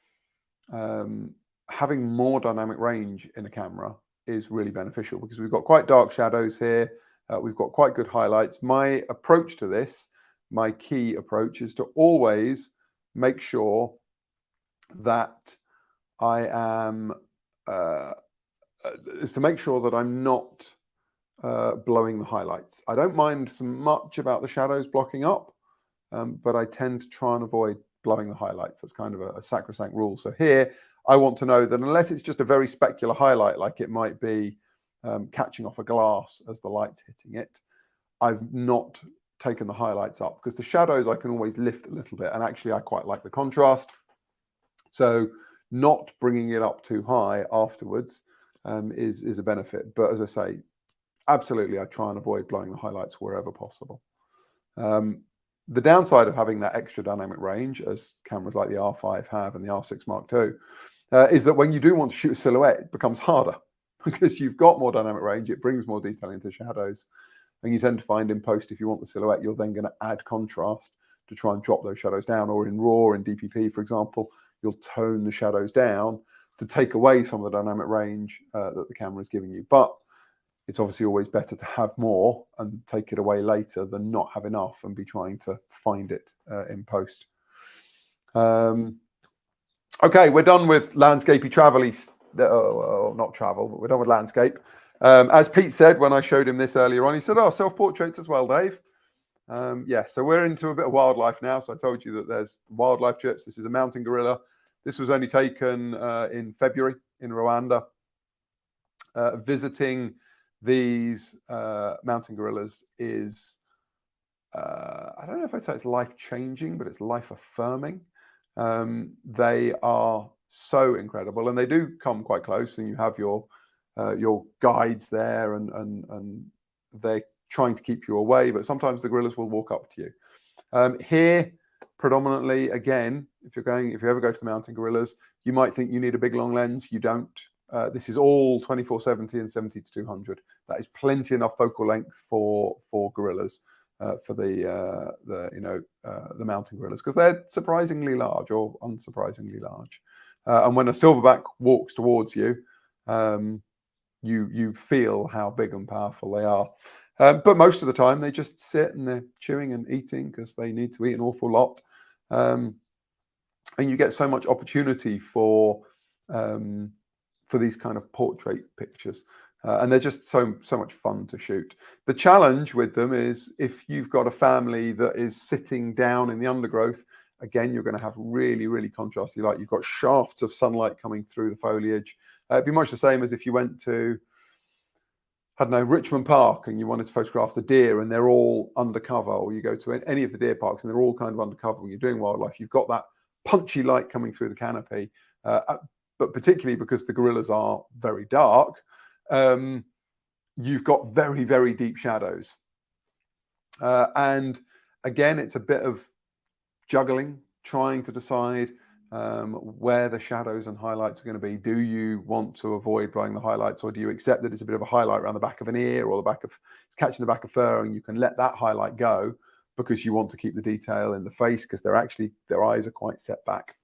having more dynamic range in a camera is really beneficial, because we've got quite dark shadows here. We've got quite good highlights. My approach to this, my key approach, is to always make sure that I am is to make sure that I'm not blowing the highlights. I don't mind so much about the shadows blocking up, but I tend to try and avoid blowing the highlights. That's kind of a sacrosanct rule. So here, I want to know that unless it's just a very specular highlight, like it might be catching off a glass as the light's hitting it, I've not taken the highlights up, because the shadows I can always lift a little bit, and actually I quite like the contrast. So not bringing it up too high afterwards is a benefit. But as I say, absolutely, I try and avoid blowing the highlights wherever possible. The downside of having that extra dynamic range, as cameras like the R5 have and the R6 Mark II, is that when you do want to shoot a silhouette, it becomes harder, because you've got more dynamic range. It brings more detail into shadows, and you tend to find in post, if you want the silhouette, you're then going to add contrast to try and drop those shadows down. Or in RAW, in DPP, for example, you'll tone the shadows down to take away some of the dynamic range that the camera is giving you. But it's obviously always better to have more and take it away later than not have enough and be trying to find it in post. Okay, we're done with landscapey travel-y, not travel, but we're done with landscape. As Pete said when I showed him this earlier on, he said, "Oh, self-portraits as well, Dave." Yeah, so we're into a bit of wildlife now. So I told you that there's wildlife trips. This is a mountain gorilla. This was only taken in February in Rwanda. Visiting these mountain gorillas is, I don't know if I'd say it's life-changing, but it's life-affirming. They are so incredible, and they do come quite close, and you have your guides there, and they're trying to keep you away, but sometimes the gorillas will walk up to you. Here, predominantly, again, if you ever go to the mountain gorillas, you might think you need a big long lens. You don't. This is all 24-70 and 70-200. That is plenty enough focal length for gorillas, for the mountain gorillas, because they're surprisingly large, or unsurprisingly large. And when a silverback walks towards you, you feel how big and powerful they are. But most of the time, they just sit and they're chewing and eating because they need to eat an awful lot. And you get so much opportunity for these kind of portrait pictures. And they're just so much fun to shoot. The challenge with them is, if you've got a family that is sitting down in the undergrowth, again, you're going to have really, really contrasty light. You've got shafts of sunlight coming through the foliage. It'd be much the same as if you went to, I don't know, Richmond Park, and you wanted to photograph the deer and they're all undercover, or you go to any of the deer parks and they're all kind of undercover. When you're doing wildlife, you've got that punchy light coming through the canopy, but particularly because the gorillas are very dark, you've got very, very deep shadows. And again, it's a bit of juggling, trying to decide where the shadows and highlights are going to be. Do you want to avoid blowing the highlights, or do you accept that it's a bit of a highlight around the back of an ear, or it's catching the back of fur, and you can let that highlight go because you want to keep the detail in the face, because their eyes are quite set back.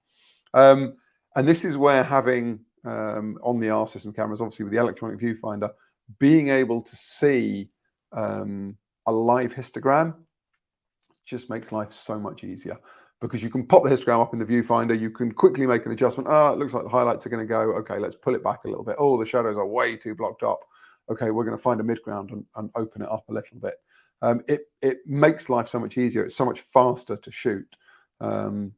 And this is where having on the R system cameras, obviously with the electronic viewfinder, being able to see a live histogram just makes life so much easier, because you can pop the histogram up in the viewfinder. You can quickly make an adjustment. It looks like the highlights are going to go. Okay, let's pull it back a little bit. Oh, the shadows are way too blocked up. Okay, we're going to find a mid ground and open it up a little bit. it makes life so much easier. It's so much faster to shoot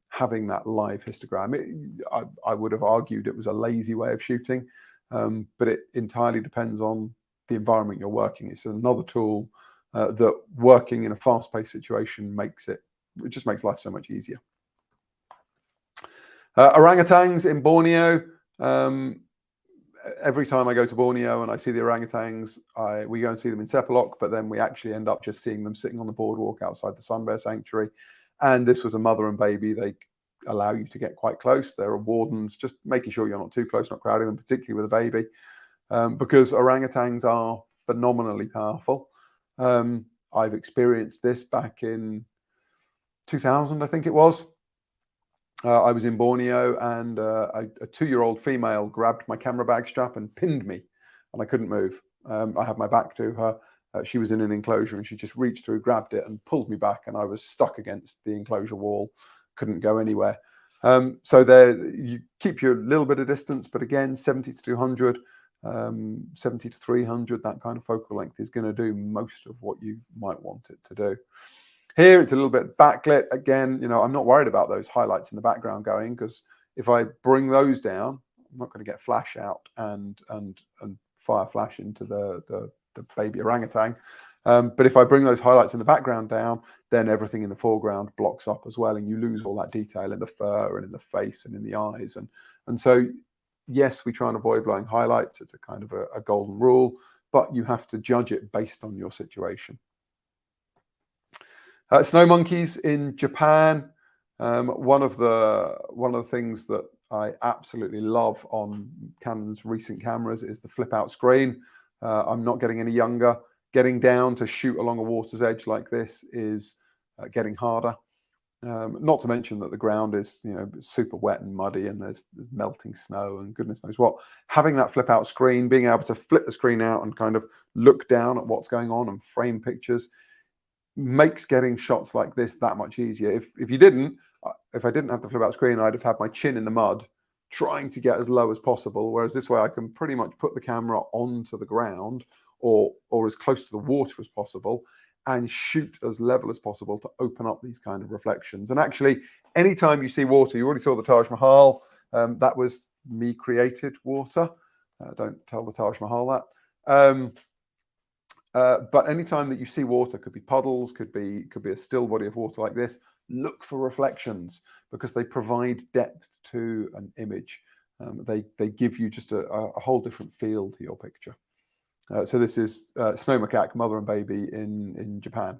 having that live histogram. I would have argued it was a lazy way of shooting, but it entirely depends on the environment you're working. It's another tool that working in a fast-paced situation it just makes life so much easier. Orangutans in Borneo. Every time I go to Borneo and I see the orangutans, we go and see them in Sepalok, but then we actually end up just seeing them sitting on the boardwalk outside the Sun Bear Sanctuary. And this was a mother and baby. They allow you to get quite close. There are wardens just making sure you're not too close, not crowding them, particularly with a baby, because orangutans are phenomenally powerful. I've experienced this back in 2000, I think it was. I was in Borneo, and a 2-year-old female grabbed my camera bag strap and pinned me, and I couldn't move. I had my back to her. She was in an enclosure, and she just reached through, grabbed it, and pulled me back, and I was stuck against the enclosure wall, couldn't go anywhere. So there, you keep your little bit of distance, but again, 70 to 200, 70 to 300, that kind of focal length is going to do most of what you might want it to do. Here, it's a little bit backlit. Again, I'm not worried about those highlights in the background going, because if I bring those down, I'm not going to get flash out and fire flash into the baby orangutan. But if I bring those highlights in the background down, then everything in the foreground blocks up as well, and you lose all that detail in the fur and in the face and in the eyes. And so, yes, we try and avoid blowing highlights. It's a kind of a golden rule, but you have to judge it based on your situation. Snow monkeys in Japan. One of the things that I absolutely love on Canon's recent cameras is the flip out screen. I'm not getting any younger. Getting down to shoot along a water's edge like this is getting harder. Not to mention that the ground is super wet and muddy, and there's melting snow and goodness knows what. Having that flip out screen, being able to flip the screen out and kind of look down at what's going on and frame pictures, makes getting shots like this that much easier. If I didn't have the flip out screen, I'd have had my chin in the mud trying to get as low as possible, whereas this way I can pretty much put the camera onto the ground or as close to the water as possible and shoot as level as possible to open up these kind of reflections. And actually, anytime you see water, you already saw the Taj Mahal, that was me created water. Don't tell the Taj Mahal that. But anytime that you see water, could be puddles, could be a still body of water like this, look for reflections, because they provide depth to an image. They give you just a whole different feel to your picture. So this is snow macaque, mother and baby in Japan.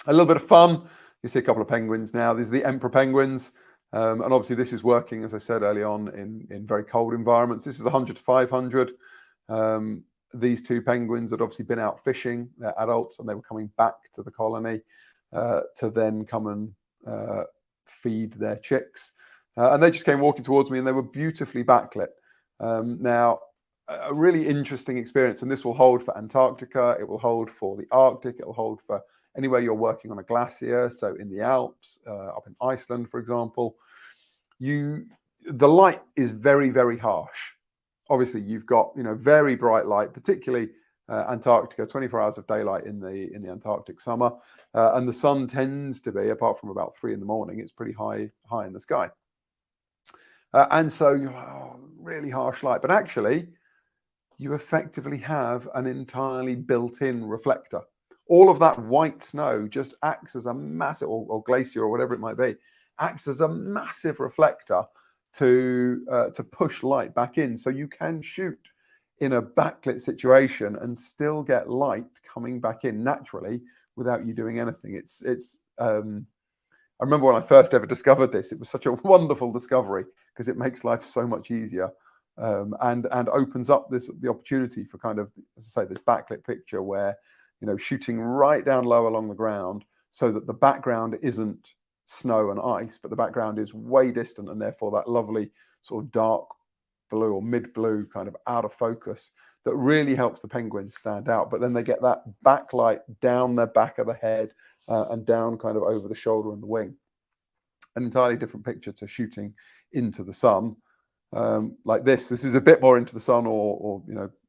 A little bit of fun. You see a couple of penguins now. These are the emperor penguins. And obviously this is working, as I said early on, in very cold environments. This is the 100 to 500. These two penguins had obviously been out fishing. They're adults, and they were coming back to the colony to then come and feed their chicks. And they just came walking towards me, and they were beautifully backlit. Now, a really interesting experience, and this will hold for Antarctica, it will hold for the Arctic, it will hold for anywhere you're working on a glacier, so in the Alps, up in Iceland, for example. The light is very, very harsh. Obviously, you've got very bright light, particularly Antarctica, 24 hours of daylight in the Antarctic summer, and the sun tends to be, apart from about 3 in the morning, it's pretty high in the sky, and so really harsh light. But actually, you effectively have an entirely built-in reflector. All of that white snow just acts as a massive, or glacier or whatever it might be, acts as a massive reflector to push light back in. So you can shoot in a backlit situation and still get light coming back in naturally without you doing anything. I remember when I first ever discovered this, it was such a wonderful discovery, because it makes life so much easier. And opens up the opportunity for kind of, as I say, this backlit picture where shooting right down low along the ground, so that the background isn't snow and ice, but the background is way distant, and therefore that lovely sort of dark blue or mid blue kind of out of focus that really helps the penguins stand out. But then they get that backlight down their back of the head and down kind of over the shoulder and the wing. An entirely different picture to shooting into the sun. Like this is a bit more into the sun, or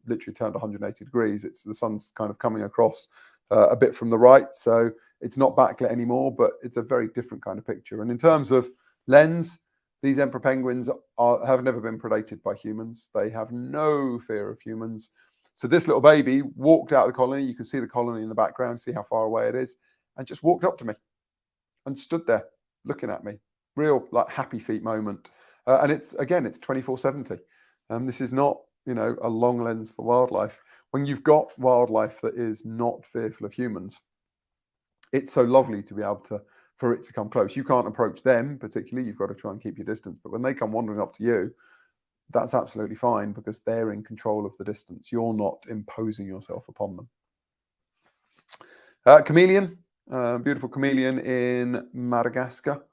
literally turned 180 degrees. The sun's kind of coming across a bit from the right, so it's not backlit anymore, but it's a very different kind of picture. And in terms of lens, these emperor penguins have never been predated by humans. They have no fear of humans. So this little baby walked out of the colony. You can see the colony in the background, see how far away it is, and just walked up to me and stood there looking at me. Real like happy feet moment. And it's 24/70. This is not, a long lens for wildlife. When you've got wildlife that is not fearful of humans, it's so lovely to be able for it to come close. You can't approach them particularly. You've got to try and keep your distance. But when they come wandering up to you, that's absolutely fine because they're in control of the distance. You're not imposing yourself upon them. Chameleon, beautiful chameleon in Madagascar.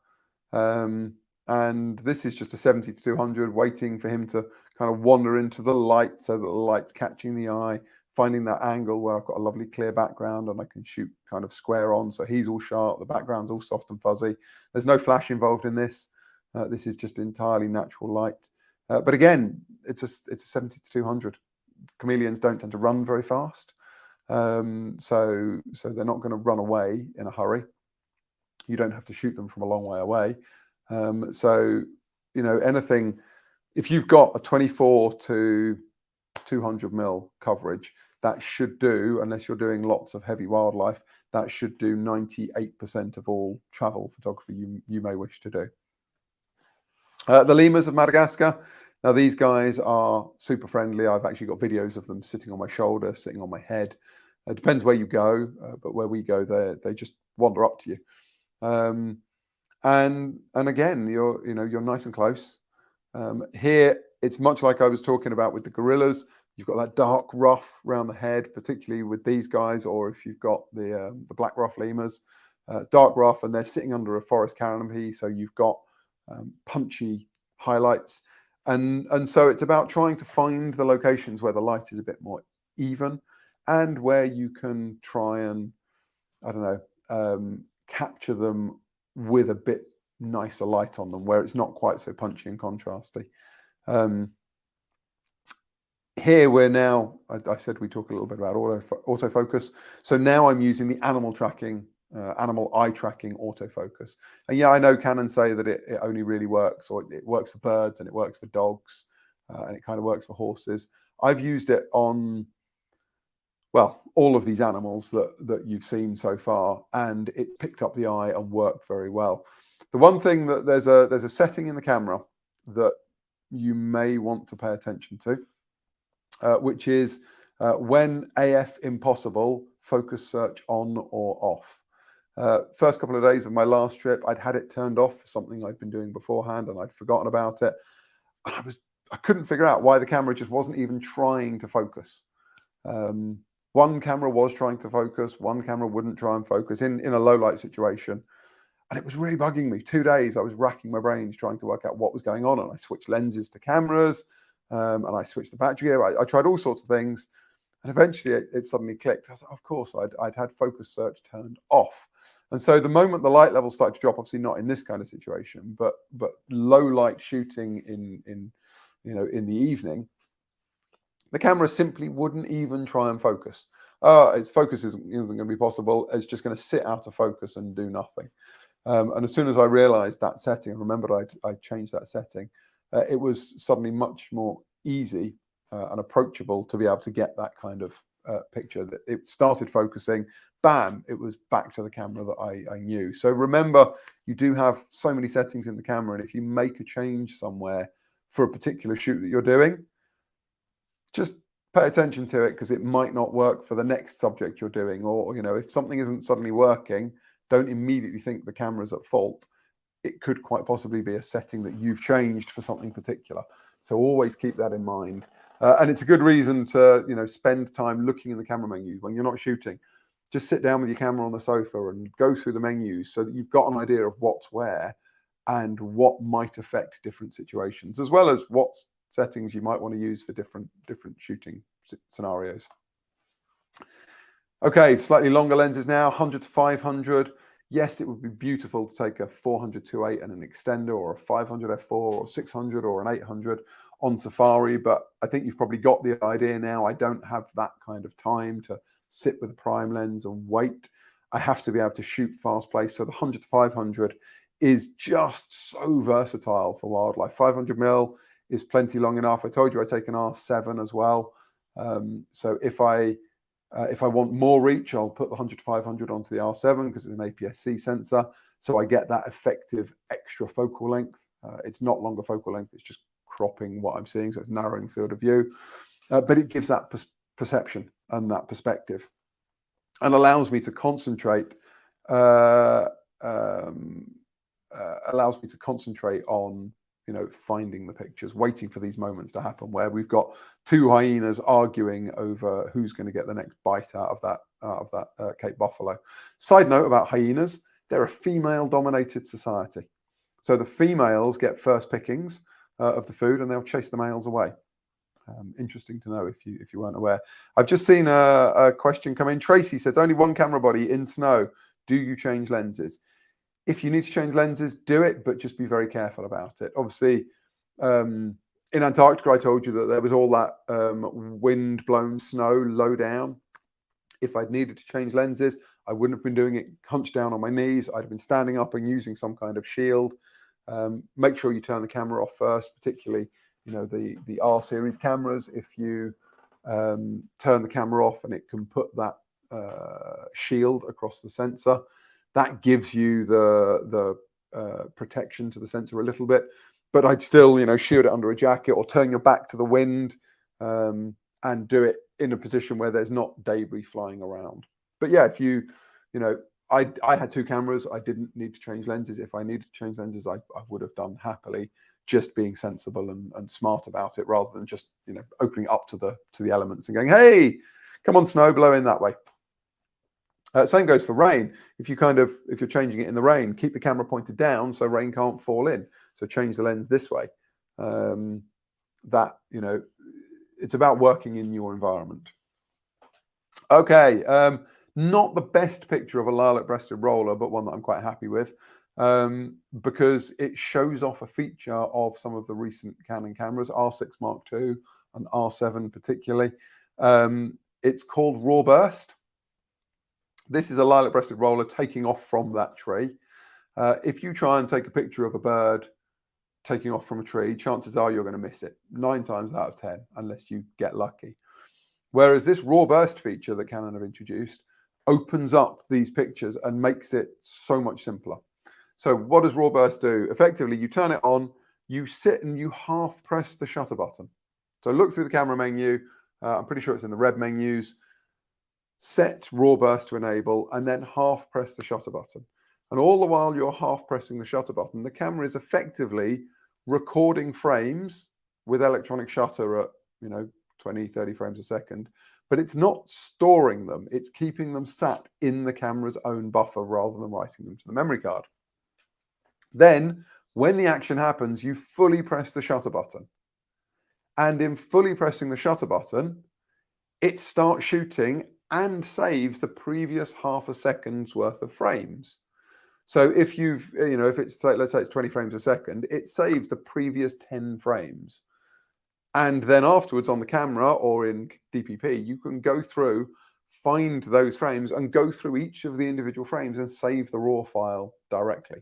And this is just a 70 to 200, waiting for him to kind of wander into the light so that the light's catching the eye, finding that angle where I've got a lovely clear background and I can shoot kind of square on. So he's all sharp. The background's all soft and fuzzy. There's no flash involved in this. This is just entirely natural light. But again, it's a 70 to 200. Chameleons don't tend to run very fast. So they're not going to run away in a hurry. You don't have to shoot them from a long way away. Anything, if you've got a 24 to 200 mil coverage, that should do, unless you're doing lots of heavy wildlife, that should do 98% of all travel photography you may wish to do. The lemurs of Madagascar. Now these guys are super friendly. I've actually got videos of them sitting on my shoulder, sitting on my head. It depends where you go, but where we go, they just wander up to you. And again, you're nice and close. Here, it's much like I was talking about with the gorillas. You've got that dark ruff around the head, particularly with these guys, or if you've got the black ruff lemurs, dark ruff, and they're sitting under a forest canopy, so you've got punchy highlights. And so it's about trying to find the locations where the light is a bit more even and where you can try and, I don't know, capture them with a bit nicer light on them, where it's not quite so punchy and contrasty. Here we're now, I said we talk a little bit about autofocus. So now I'm using the animal eye tracking autofocus. And yeah, I know Canon say that it only really works, or it works for birds and it works for dogs, and it kind of works for horses. I've used it on, well, all of these animals that you've seen so far, and it picked up the eye and worked very well. The one thing that there's a setting in the camera that you may want to pay attention to, which is when AF impossible, focus search on or off. First couple of days of my last trip, I'd had it turned off for something I'd been doing beforehand, and I'd forgotten about it. And I couldn't figure out why the camera just wasn't even trying to focus. One camera was trying to focus, one camera wouldn't try and focus in a low light situation. And it was really bugging me. 2 days, I was racking my brains trying to work out what was going on. And I switched lenses to cameras, and I switched the battery. I tried all sorts of things. And eventually it suddenly clicked. I was like, of course, I'd had focus search turned off. And so the moment the light level started to drop, obviously not in this kind of situation, but low light shooting in the evening, the camera simply wouldn't even try and focus. Its focus isn't going to be possible. It's just going to sit out of focus and do nothing. And as soon as I realized that setting, I remembered I changed that setting, it was suddenly much more easy and approachable to be able to get that kind of picture. That it started focusing, bam, it was back to the camera that I knew. So remember, you do have so many settings in the camera, and if you make a change somewhere for a particular shoot that you're doing, just pay attention to it, because it might not work for the next subject you're doing. Or, if something isn't suddenly working, don't immediately think the camera's at fault. It could quite possibly be a setting that you've changed for something particular. So always keep that in mind. And it's a good reason to, spend time looking in the camera menus when you're not shooting. Just sit down with your camera on the sofa and go through the menus so that you've got an idea of what's where and what might affect different situations, as well as what settings you might want to use for different shooting scenarios. Okay, slightly longer lenses now, 100 to 500. Yes, it would be beautiful to take a 400 2.8 and an extender, or a 500 f4 or 600 or an 800 on safari, but I think you've probably got the idea now. I don't have that kind of time to sit with a prime lens and wait. I have to be able to shoot fast play. So the 100 to 500 is just so versatile for wildlife. 500mm is plenty long enough. I told you I take an R7 as well. So if I want more reach, I'll put the 100 to 500 onto the R7 because it's an APS-C sensor. So I get that effective extra focal length. It's not longer focal length. It's just cropping what I'm seeing. So it's narrowing field of view. But it gives that perception and that perspective and allows me to concentrate on, you know, finding the pictures, waiting for these moments to happen where we've got two hyenas arguing over who's going to get the next bite out of that Cape buffalo. Side note about hyenas, they're a female-dominated society. So the females get first pickings of the food and they'll chase the males away. Interesting to know if you weren't aware. I've just seen a question come in. Tracy says, only one camera body in snow. Do you change lenses? If you need to change lenses, do it, but just be very careful about it. Obviously, in Antarctica, I told you that there was all that wind-blown snow low down. If I'd needed to change lenses, I wouldn't have been doing it hunched down on my knees. I'd have been standing up and using some kind of shield. Make sure you turn the camera off first, particularly, you know, the R series cameras. If you turn the camera off and it can put that shield across the sensor, that gives you the protection to the sensor a little bit. But I'd still, you know, shield it under a jacket or turn your back to the wind and do it in a position where there's not debris flying around. But yeah, if you know, I had two cameras. I didn't need to change lenses. If I needed to change lenses, I would have done happily, just being sensible and smart about it rather than just, you know, opening up to the elements and going, hey, come on, snow, blow in that way. Same goes for rain. If you're changing it in the rain, keep the camera pointed down so rain can't fall in. So change the lens this way. That, you know, it's about working in your environment. Okay, not the best picture of a lilac-breasted roller, but one that I'm quite happy with because it shows off a feature of some of the recent Canon cameras, R6 Mark II and R7 particularly. It's called Raw Burst. This is a lilac-breasted roller taking off from that tree. If you try and take a picture of a bird taking off from a tree, chances are you're going to miss it 9 times out of 10, unless you get lucky. Whereas this raw burst feature that Canon have introduced opens up these pictures and makes it so much simpler. So what does raw burst do? Effectively, you turn it on, you sit and you half press the shutter button. So look through the camera menu. I'm pretty sure it's in the red menus. Set raw burst to enable and then half press the shutter button. And all the while you're half pressing the shutter button, the camera is effectively recording frames with electronic shutter at, you know, 20, 30 frames a second, but it's not storing them. It's keeping them sat in the camera's own buffer rather than writing them to the memory card. Then when the action happens, you fully press the shutter button. And in fully pressing the shutter button, it starts shooting and saves the previous half a second's worth of frames. So if if it's, let's say it's 20 frames a second, it saves the previous 10 frames. And then afterwards on the camera or in DPP, you can go through, find those frames and go through each of the individual frames and save the raw file directly.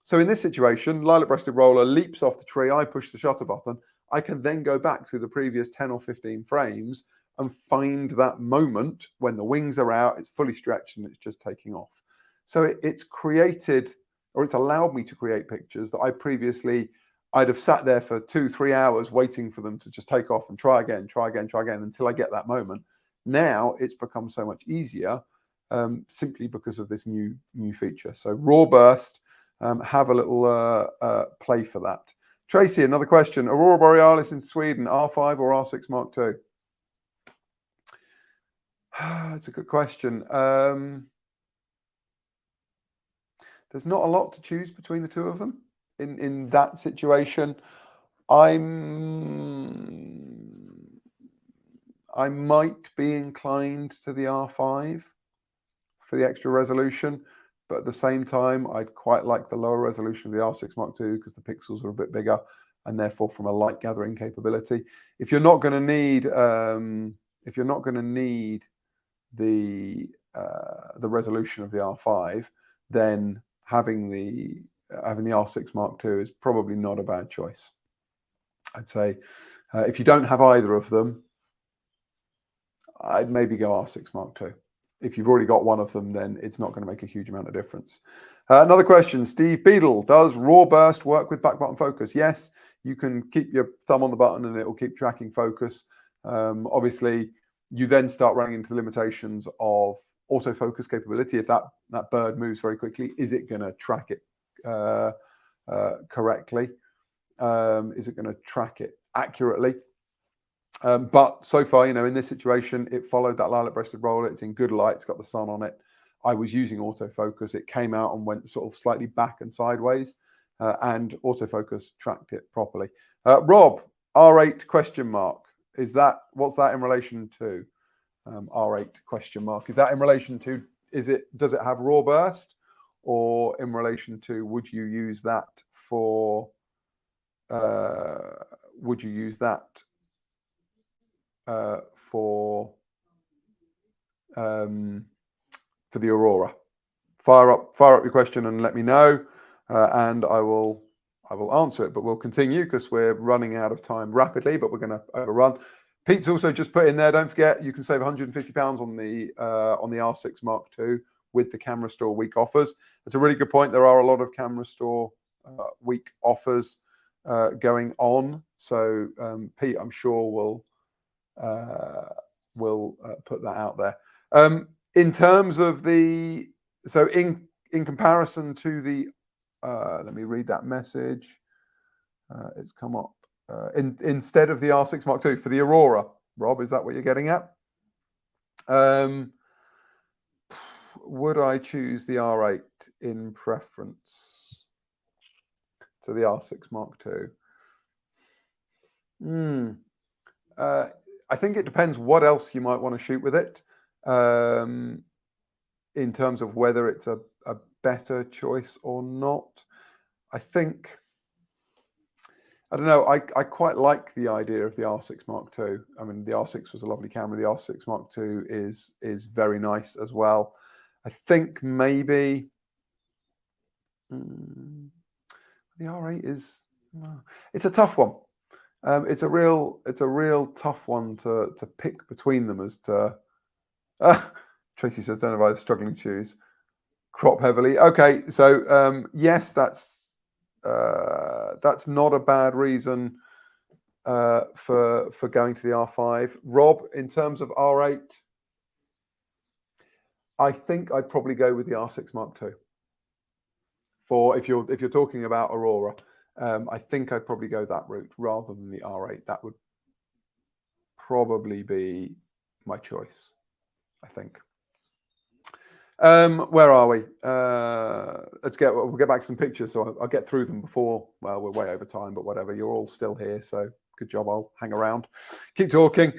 So in this situation, lilac-breasted roller leaps off the tree, I push the shutter button, I can then go back through the previous 10 or 15 frames and find that moment when the wings are out, it's fully stretched and it's just taking off. So it's created, or it's allowed me to create pictures that I'd have sat there for 2-3 hours waiting for them to just take off and try again until I get that moment. Now it's become so much easier simply because of this new feature. So raw burst, have a little play for that. Tracy, another question. Aurora Borealis in Sweden, R5 or R6 Mark II? It's a good question. There's not a lot to choose between the two of them in that situation. I might be inclined to the R5 for the extra resolution, but at the same time, I'd quite like the lower resolution of the R6 Mark II because the pixels are a bit bigger and therefore from a light gathering capability. If you're not going to need the resolution of the R5, then having the R6 Mark II is probably not a bad choice. I'd say if you don't have either of them, I'd maybe go R6 Mark II. If you've already got one of them, then it's not going to make a huge amount of difference. Another question, Steve Beadle, does raw burst work with back button focus? Yes, you can keep your thumb on the button and it will keep tracking focus. Obviously, you then start running into the limitations of autofocus capability. If that bird moves very quickly, is it going to track it correctly? Is it going to track it accurately? But so far, you know, in this situation, it followed that lilac-breasted roller. It's in good light. It's got the sun on it. I was using autofocus. It came out and went sort of slightly back and sideways, and autofocus tracked it properly. Rob, R8 question mark. What's that in relation to? R8 question mark. Is that in relation to, does it have raw burst, or in relation to would you use that for the Aurora? Fire up your question and let me know, and I will answer it. But we'll continue because we're running out of time rapidly, but we're going to overrun. Pete's also just put in there, don't forget, you can save £150 on the R6 Mark II with the Camera Store week offers. It's a really good point. There are a lot of Camera Store week offers going on. So Pete, I'm sure will put that out there. In terms of in comparison to the, let me read that message. It's come up. Instead of the R6 Mark II for the Aurora, Rob, is that what you're getting at? Would I choose the R8 in preference to the R6 Mark II? I think it depends what else you might want to shoot with it, in terms of whether it's a better choice or not. I don't know. I quite like the idea of the R6 Mark II. I mean, the R6 was a lovely camera. The R6 Mark II is very nice as well. I think maybe the R8 is. It's a tough one. It's a real tough one to pick between them as to. Tracy says, "Don't advise struggling to choose. Crop heavily." Okay, so yes, that's not a bad reason for going to the R5. Rob, in terms of R8, I think I'd probably go with the R6 Mark II. For if you're talking about Aurora, I think I'd probably go that route rather than the R8. That would probably be my choice, I think. Where are we? We'll get back to some pictures, so I'll get through them before, well, we're way over time, but whatever, you're all still here, so good job. I'll hang around, keep talking.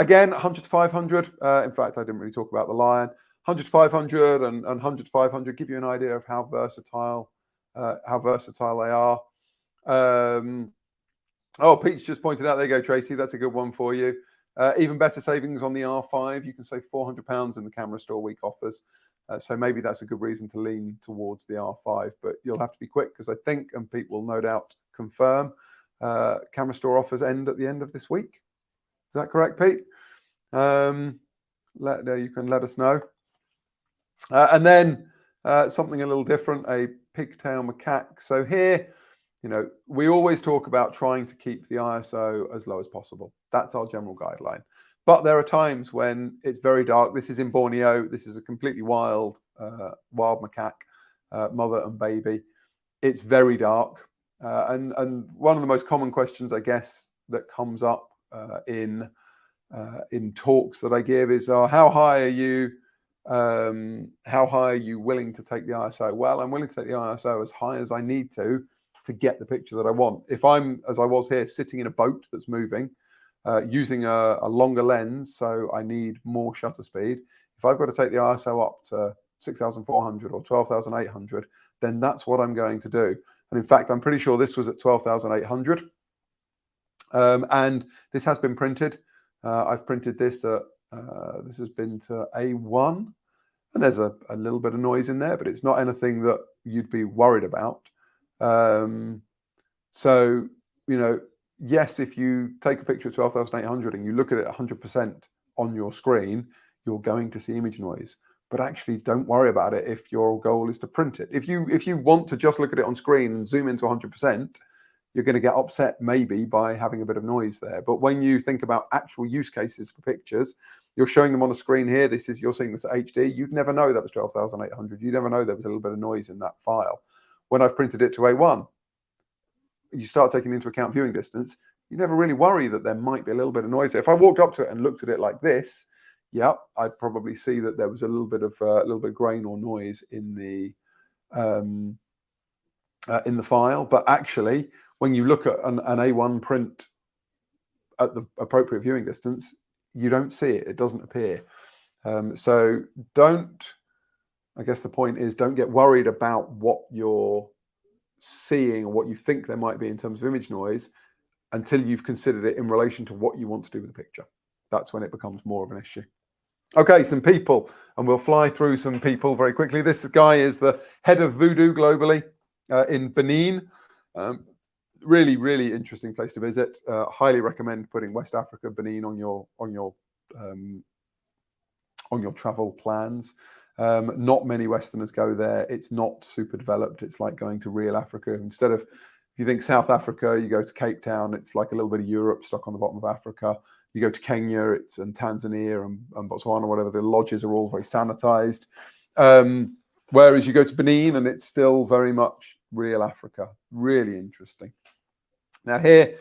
Again, 100 to 500. In fact, I didn't really talk about the Lion. 100 to 500 and 100 to 500 give you an idea of how versatile they are. Oh, Pete's just pointed out, there you go, Tracy, that's a good one for you. Even better savings on the R5. You can save £400 in the Camera Store week offers. So maybe that's a good reason to lean towards the R5, but you'll have to be quick because I think, and Pete will no doubt confirm, Camera Store offers end at the end of this week. Is that correct, Pete? You can let us know. And then something a little different, a pigtail macaque. So here, you know, we always talk about trying to keep the ISO as low as possible. That's our general guideline. But there are times when it's very dark. This is in Borneo. This is a completely wild macaque, mother and baby. It's very dark. And one of the most common questions, I guess, that comes up in talks that I give is, how high are you willing to take the ISO? Well, I'm willing to take the ISO as high as I need to get the picture that I want. If I'm, as I was here, sitting in a boat that's moving, using a longer lens, so I need more shutter speed. If I've got to take the ISO up to 6,400 or 12,800, then that's what I'm going to do. And in fact, I'm pretty sure this was at 12,800. And this has been printed. I've printed this at This has been to A1, and there's a little bit of noise in there, but it's not anything that you'd be worried about. So, yes, if you take a picture of 12,800 and you look at it 100% on your screen, you're going to see image noise. But actually, don't worry about it if your goal is to print it. If you want to just look at it on screen and zoom into 100%, you're going to get upset maybe by having a bit of noise there. But when you think about actual use cases for pictures, you're showing them on a screen here. You're seeing this at HD. You'd never know that was 12,800. You never know there was a little bit of noise in that file. When I've printed it to A1, you start taking into account viewing distance, you never really worry that there might be a little bit of noise there. If I walked up to it and looked at it like this, yeah, I'd probably see that there was a little bit of grain or noise in the file. But actually, when you look at an A1 print at the appropriate viewing distance, you don't see it. It doesn't appear. So I guess the point is, don't get worried about what you're seeing or what you think there might be in terms of image noise until you've considered it in relation to what you want to do with the picture. That's when it becomes more of an issue. Okay, some people, and we'll fly through some people very quickly. This guy is the head of Voodoo globally in Benin. Really, really interesting place to visit. Highly recommend putting West Africa, Benin on your travel plans. Not many Westerners go there. It's not super developed. It's like going to real Africa. Instead of, if you think South Africa, you go to Cape Town. It's like a little bit of Europe stuck on the bottom of Africa. You go to Kenya, and Tanzania and Botswana, whatever. The lodges are all very sanitized. Whereas you go to Benin and it's still very much real Africa. Really interesting. Now here,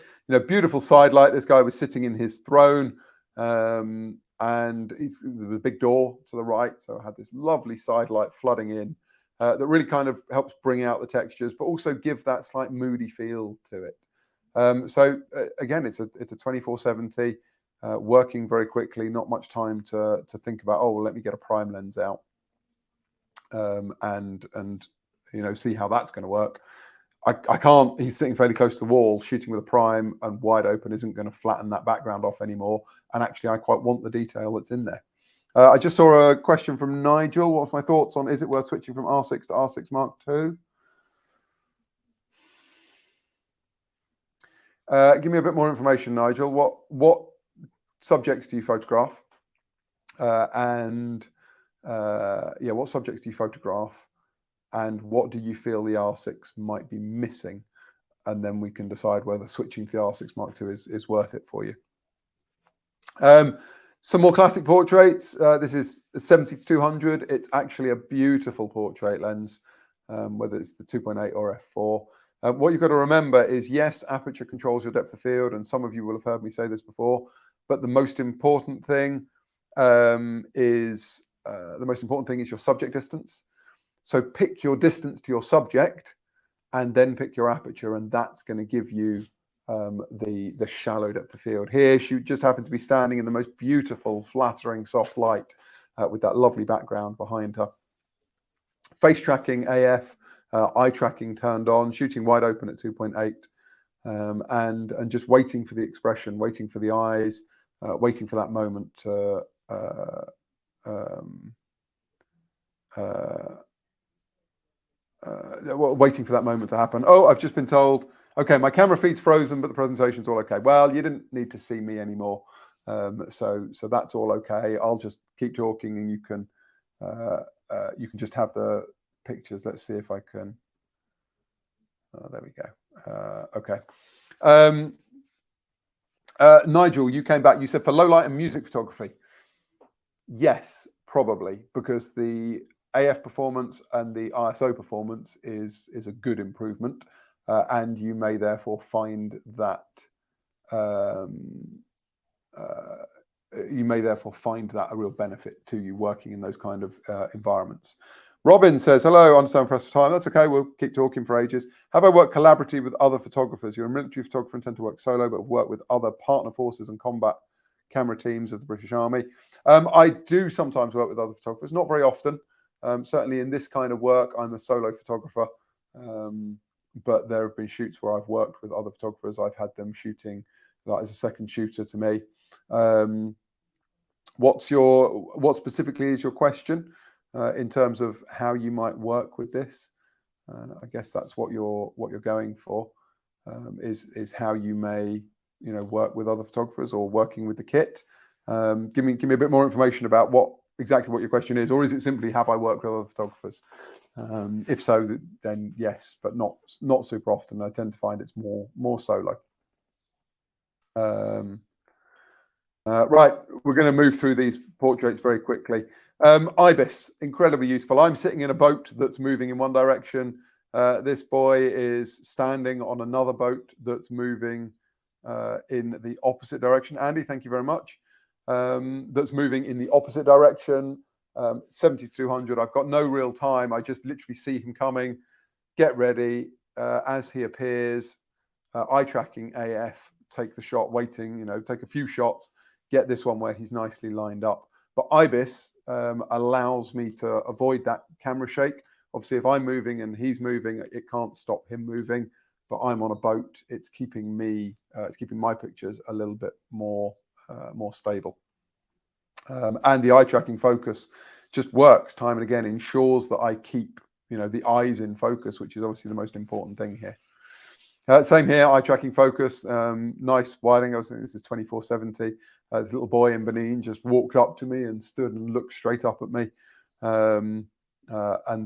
beautiful side light. This guy was sitting in his throne. And there was a big door to the right, so I had this lovely side light flooding in that really kind of helps bring out the textures, but also give that slight moody feel to it. Again, it's a 2470 working very quickly, not much time to think about. Oh, well, let me get a prime lens out and see how that's going to work. I can't. He's sitting fairly close to the wall, shooting with a prime, and wide open isn't going to flatten that background off anymore. And actually, I quite want the detail that's in there. I just saw a question from Nigel. What's my thoughts on, is it worth switching from R6 to R6 Mark II? Give me a bit more information, Nigel. What subjects do you photograph? What subjects do you photograph? And what do you feel the R6 might be missing? And then we can decide whether switching to the R6 Mark II is worth it for you. Some more classic portraits. This is 70-200. It's actually a beautiful portrait lens, whether it's the 2.8 or f4. What you've got to remember is, yes, aperture controls your depth of field, and some of you will have heard me say this before, but the most important thing is your subject distance. So pick your distance to your subject and then pick your aperture, and that's going to give you the shallow depth of field. Here, she just happened to be standing in the most beautiful, flattering, soft light with that lovely background behind her. Face tracking AF, eye tracking turned on, shooting wide open at 2.8, and just waiting for the expression, waiting for the eyes, waiting for that moment waiting for that moment to happen. Oh, I've just been told, okay, my camera feed's frozen, but the presentation's all okay. Well, you didn't need to see me anymore. So that's all okay. I'll just keep talking and you can just have the pictures. Let's see if I can. Oh, there we go. Okay. Nigel, you came back. You said for low light and music photography. Yes, probably, because the AF performance and the ISO performance is a good improvement, and you may therefore find that a real benefit to you working in those kind of environments. Robin says, hello, I understand press for time. That's okay, we'll keep talking for ages. Have I worked collaboratively with other photographers? You're a military photographer and tend to work solo, but work with other partner forces and combat camera teams of the British Army. I do sometimes work with other photographers, not very often. Certainly in this kind of work, I'm a solo photographer, but there have been shoots where I've worked with other photographers. I've had them shooting like as a second shooter to me. what specifically is your question in terms of how you might work with this? I guess that's what you're going for, is how you may work with other photographers or working with the kit. Give me a bit more information about exactly what your question is, or is it simply have I worked with other photographers? If so, then yes, but not super often. I tend to find it's more solo. Right, we're going to move through these portraits very quickly. Ibis, incredibly useful. I'm sitting in a boat that's moving in one direction. This boy is standing on another boat that's moving in the opposite direction. Andy, thank you very much. That's moving in the opposite direction. 7200. I've got no real time. I just literally see him coming, get ready. As he appears, eye tracking AF, take the shot, waiting, take a few shots, get this one where he's nicely lined up. But Ibis allows me to avoid that camera shake. Obviously, if I'm moving and he's moving, it can't stop him moving. But I'm on a boat. It's keeping me, it's keeping my pictures a little bit more stable. And the eye tracking focus just works time and again, ensures that I keep, the eyes in focus, which is obviously the most important thing here. Same here, eye tracking focus, nice widening. I was thinking this is 2470. This little boy in Benin just walked up to me and stood and looked straight up at me. And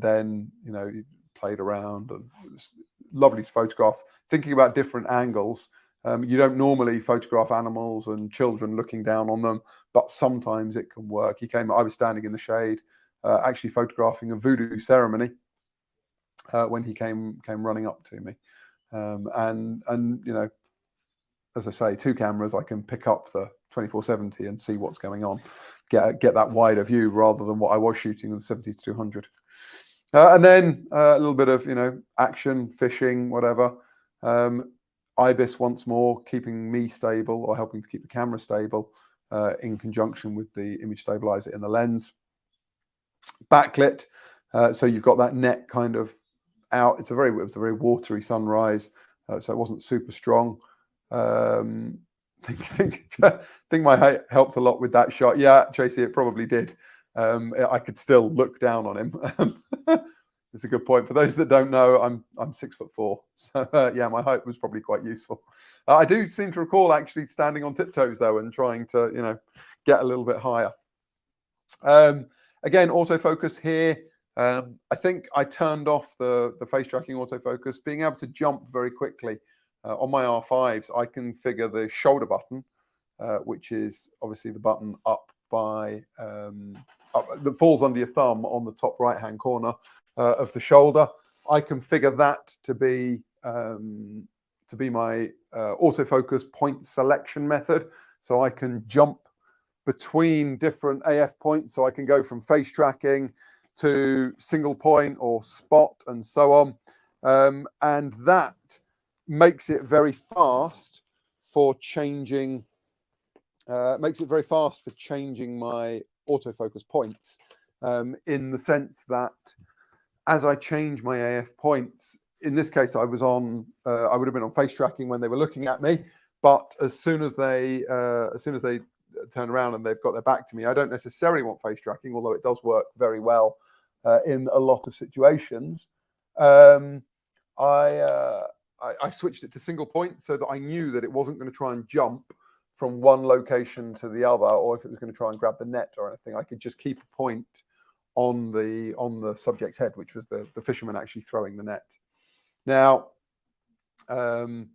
then, he played around, and it was lovely to photograph. Thinking about different angles. You don't normally photograph animals and children looking down on them, but sometimes it can work. I was standing in the shade, actually photographing a voodoo ceremony when he came running up to me. And as I say, 2 cameras, I can pick up the 2470 and see what's going on, get that wider view rather than what I was shooting with the 70-200. And then a little bit of action, fishing, whatever. Ibis once more, keeping me stable or helping to keep the camera stable in conjunction with the image stabilizer in the lens. Backlit, so you've got that net kind of out. It was a very watery sunrise, so it wasn't super strong. Think my height helped a lot with that shot. Yeah, Tracy, it probably did. I could still look down on him. It's a good point. For those that don't know, I'm 6'4", so yeah, my height was probably quite useful. I do seem to recall actually standing on tiptoes though and trying to get a little bit higher. Again, autofocus here. I think I turned off the face tracking autofocus. Being able to jump very quickly on my R5s, I can figure the shoulder button, which is obviously the button up by that falls under your thumb on the top right hand corner of the shoulder. I can figure that to be my autofocus point selection method, so I can jump between different AF points. So I can go from face tracking to single point or spot and so on, and that makes it very fast for changing. Makes it very fast for changing my autofocus points, in the sense that as I change my AF points, in this case, I would have been on face tracking when they were looking at me, but as soon as they turn around and they've got their back to me, I don't necessarily want face tracking, although it does work very well in a lot of situations. I switched it to single point so that I knew that it wasn't going to try and jump from one location to the other, or if it was going to try and grab the net or anything, I could just keep a point on the subject's head, which was the fisherman actually throwing the net. Now, the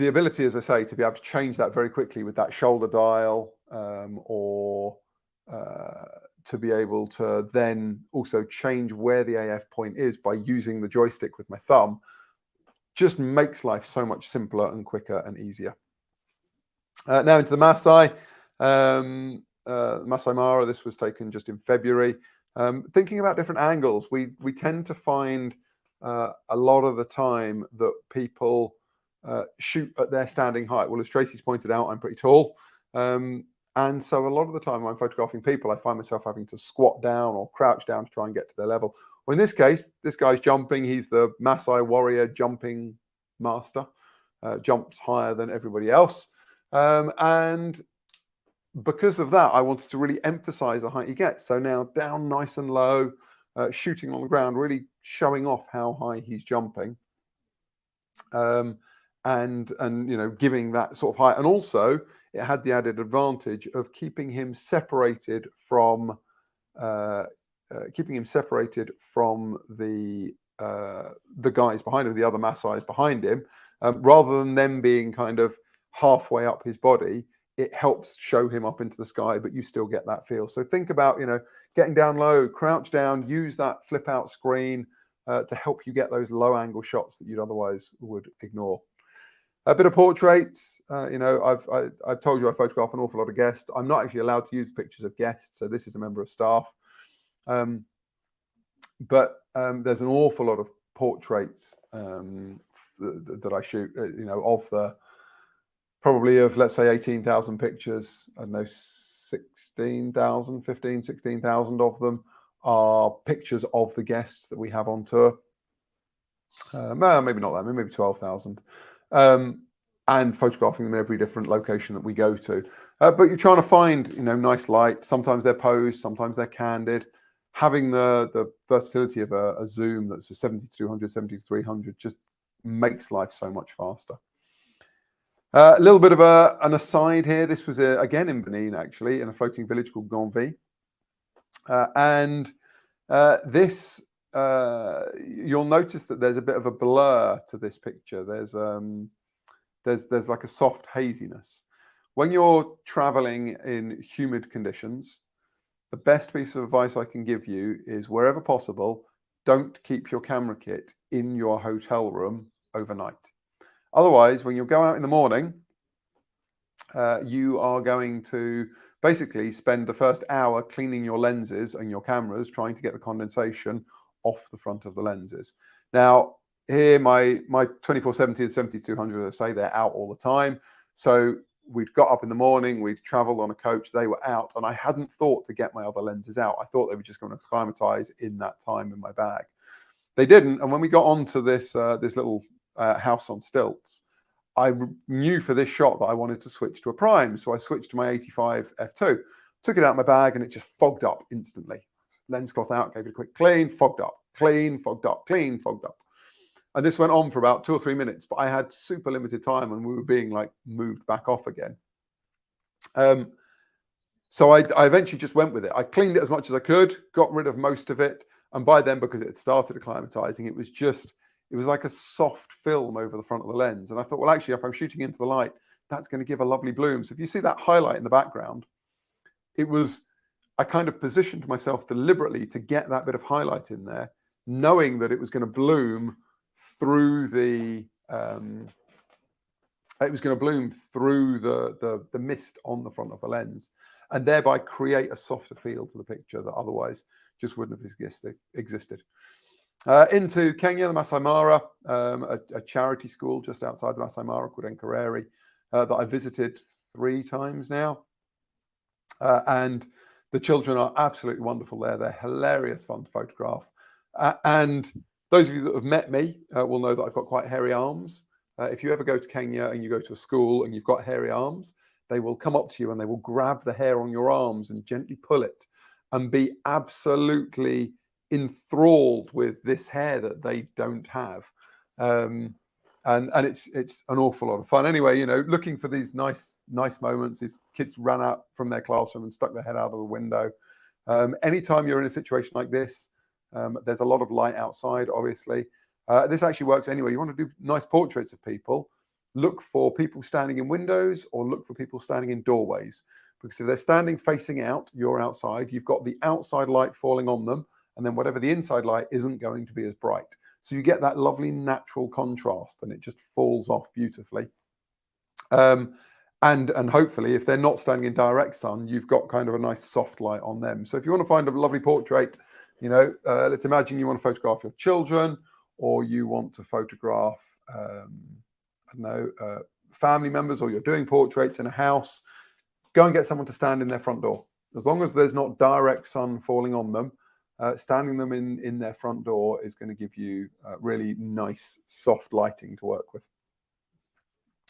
ability, as I say, to be able to change that very quickly with that shoulder dial, or to be able to then also change where the AF point is by using the joystick with my thumb, just makes life so much simpler and quicker and easier. Now into the Maasai. Masai Mara, this was taken just in February. Thinking about different angles, we tend to find a lot of the time that people shoot at their standing height. Well, as Tracy's pointed out, I'm pretty tall. And so a lot of the time when I'm photographing people, I find myself having to squat down or crouch down to try and get to their level. Well, in this case, this guy's jumping. He's the Maasai warrior jumping master, jumps higher than everybody else. And because of that, I wanted to really emphasize the height he gets. So now down nice and low, shooting on the ground, really showing off how high he's jumping. And you know, giving that sort of height. And also it had the added advantage of keeping him separated from the guys behind him, the other Maasais behind him, rather than them being kind of halfway up his body. It helps show him up into the sky, but you still get that feel. So think about, you know, getting down low, crouch down, use that flip out screen to help you get those low angle shots that you'd otherwise would ignore. A bit of portraits. You know, I've told you I photograph an awful lot of guests. I'm not actually allowed to use pictures of guests, so this is a member of staff. But there's an awful lot of portraits that I shoot. You know, of the probably of, let's say, 18,000 pictures, I don't know, 16,000 of them are pictures of the guests that we have on tour. Maybe not that, maybe 12,000. And photographing them in every different location that we go to. But you're trying to find, you know, nice light. Sometimes they're posed, sometimes they're candid. Having the versatility of a zoom that's a 70-200, 70-300 just makes life so much faster. A little bit of an aside here. This was again in Benin, actually, in a floating village called Gonvi. This, you'll notice that there's a bit of a blur to this picture. There's like a soft haziness. When you're traveling in humid conditions, the best piece of advice I can give you is, wherever possible, don't keep your camera kit in your hotel room overnight. Otherwise, when you go out in the morning, you are going to basically spend the first hour cleaning your lenses and your cameras, trying to get the condensation off the front of the lenses. Now, here, my 24-70 and 70-200, as I say, they're out all the time. So we'd got up in the morning, we'd traveled on a coach, they were out, and I hadn't thought to get my other lenses out. I thought they were just going to acclimatize in that time in my bag. They didn't, and when we got onto this little house on stilts, I knew for this shot that I wanted to switch to a prime, so I switched to my 85 f2, took it out of my bag, and it just fogged up instantly. Lens cloth out, gave it a quick clean, fogged up, clean, fogged up, clean, fogged up. And this went on for about 2 or 3 minutes, but I had super limited time and we were being like moved back off again. So I eventually just went with it. I cleaned it as much as I could, got rid of most of it. And by then, because it had started acclimatizing, it was like a soft film over the front of the lens. And I thought, well, actually, if I'm shooting into the light, that's going to give a lovely bloom. So if you see that highlight in the background, I kind of positioned myself deliberately to get that bit of highlight in there, knowing that it was going to bloom through the mist on the front of the lens, and thereby create a softer feel to the picture that otherwise just wouldn't have existed. Into Kenya, the Masai Mara, a charity school just outside the Masai Mara called Enkareri, that I visited 3 times now, and the children are absolutely wonderful there. They're hilarious fun to photograph, and those of you that have met me will know that I've got quite hairy arms. If you ever go to Kenya and you go to a school and you've got hairy arms, they will come up to you and they will grab the hair on your arms and gently pull it and be absolutely enthralled with this hair that they don't have. And it's an awful lot of fun. Anyway, you know, looking for these nice moments. These kids ran out from their classroom and stuck their head out of the window. Anytime you're in a situation like this, there's a lot of light outside, obviously. This actually works anyway. You want to do nice portraits of people, look for people standing in windows or look for people standing in doorways. Because if they're standing facing out, you're outside, you've got the outside light falling on them, and then whatever the inside light isn't going to be as bright. So you get that lovely natural contrast and it just falls off beautifully. And hopefully, if they're not standing in direct sun, you've got kind of a nice soft light on them. So if you want to find a lovely portrait, you know, let's imagine you want to photograph your children, or you want to photograph, I don't know, family members, or you're doing portraits in a house, go and get someone to stand in their front door. As long as there's not direct sun falling on them, standing them in their front door is going to give you really nice, soft lighting to work with.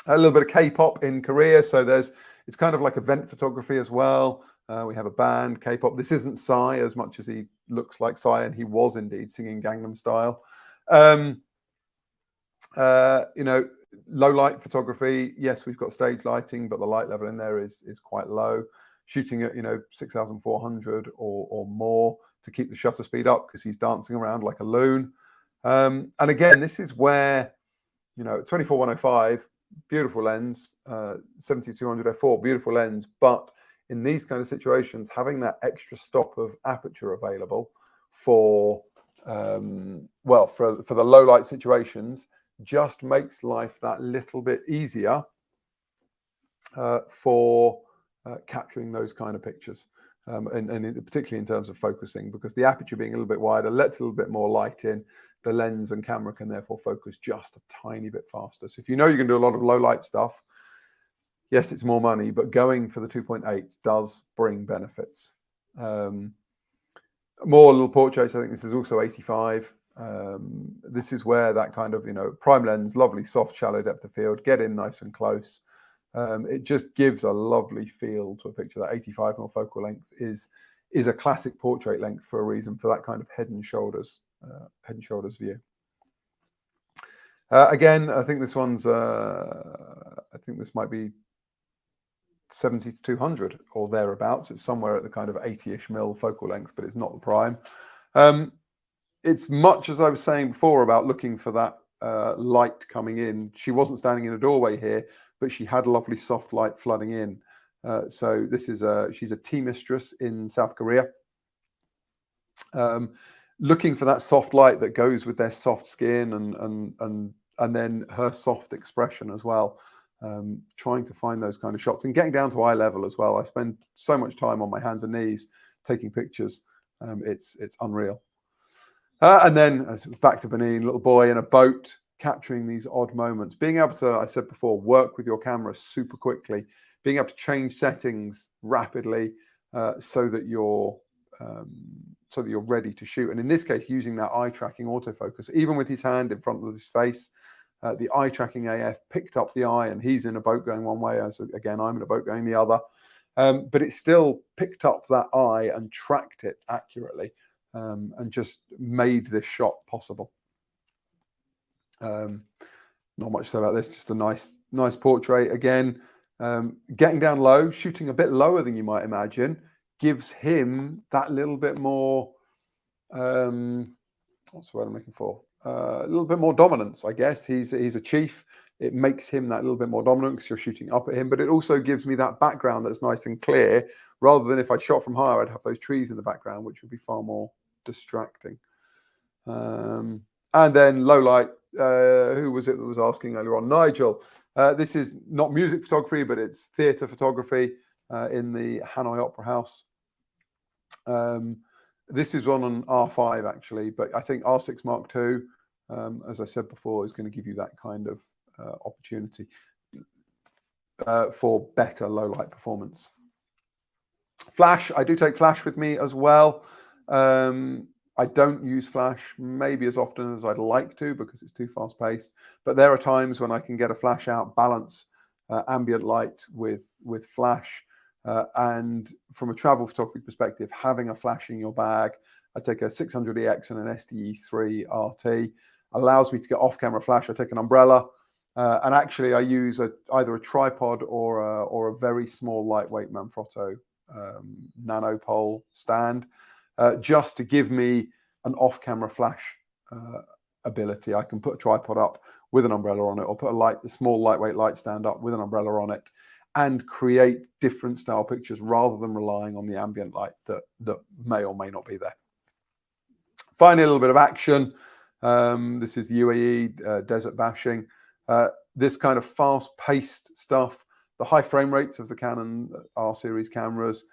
A little bit of K-pop in Korea, so it's kind of like event photography as well. We have a band, K-pop. This isn't Psy as much as he looks like Psy, and he was indeed singing Gangnam Style. You know, low light photography. Yes, we've got stage lighting, but the light level in there is quite low. Shooting at 6,400 or more to keep the shutter speed up because he's dancing around like a loon. And again, this is where 24-105, beautiful lens, 70-200 f4, beautiful lens, but in these kind of situations, having that extra stop of aperture available for for the low light situations just makes life that little bit easier for capturing those kind of pictures, and particularly in terms of focusing, because the aperture being a little bit wider lets a little bit more light in. The lens and camera can therefore focus just a tiny bit faster. So if you know you can do a lot of low light stuff, yes, it's more money, but going for the 2.8 does bring benefits. More little portraits, I think this is also 85. This is where that kind of, prime lens, lovely, soft, shallow depth of field, get in nice and close. It just gives a lovely feel to a picture. That 85mm focal length is a classic portrait length for a reason, for that kind of head and shoulders view. Again, I think this one's, I think this might be 70-200 or thereabouts. It's somewhere at the kind of 80-ish mil focal length, but it's not the prime. It's much as I was saying before about looking for that light coming in. She wasn't standing in a doorway here, but she had lovely soft light flooding in. So this is she's a tea mistress in South Korea. Looking for that soft light that goes with their soft skin and then her soft expression as well. Trying to find those kind of shots and getting down to eye level as well. I spend so much time on my hands and knees taking pictures. It's unreal. And then back to Benin, little boy in a boat, capturing these odd moments. Being able to, I said before, work with your camera super quickly. Being able to change settings rapidly so that you're ready to shoot. And in this case, using that eye tracking autofocus, even with his hand in front of his face. The eye tracking AF picked up the eye, and he's in a boat going one way. So again, I'm in a boat going the other. But it still picked up that eye and tracked it accurately, and just made this shot possible. Not much to say about this, just a nice portrait. Again, getting down low, shooting a bit lower than you might imagine, gives him that little bit more, what's the word I'm looking for? A little bit more dominance, I guess. He's a chief. It makes him that little bit more dominant because you're shooting up at him, but it also gives me that background that's nice and clear, rather than if I shot from higher, I'd have those trees in the background, which would be far more distracting. And then low light, who was it that was asking earlier on? Nigel. This is not music photography, but it's theatre photography in the Hanoi Opera House. This is on an R5 actually, but I think R6 Mark II, as I said before, is going to give you that kind of opportunity for better low light performance. Flash, I do take flash with me as well. I don't use flash maybe as often as I'd like to because it's too fast paced, but there are times when I can get a flash out, balance ambient light with flash. And from a travel photography perspective, having a flash in your bag, I take a 600EX and an SDE3 RT, allows me to get off-camera flash. I take an umbrella, and actually I use either a tripod or a very small lightweight Manfrotto nanopole stand, just to give me an off-camera flash ability. I can put a tripod up with an umbrella on it, or put a small lightweight light stand up with an umbrella on it, and create different style pictures rather than relying on the ambient light that may or may not be there. Finally, a little bit of action. This is the UAE desert bashing. This kind of fast-paced stuff, the high frame rates of the Canon R series cameras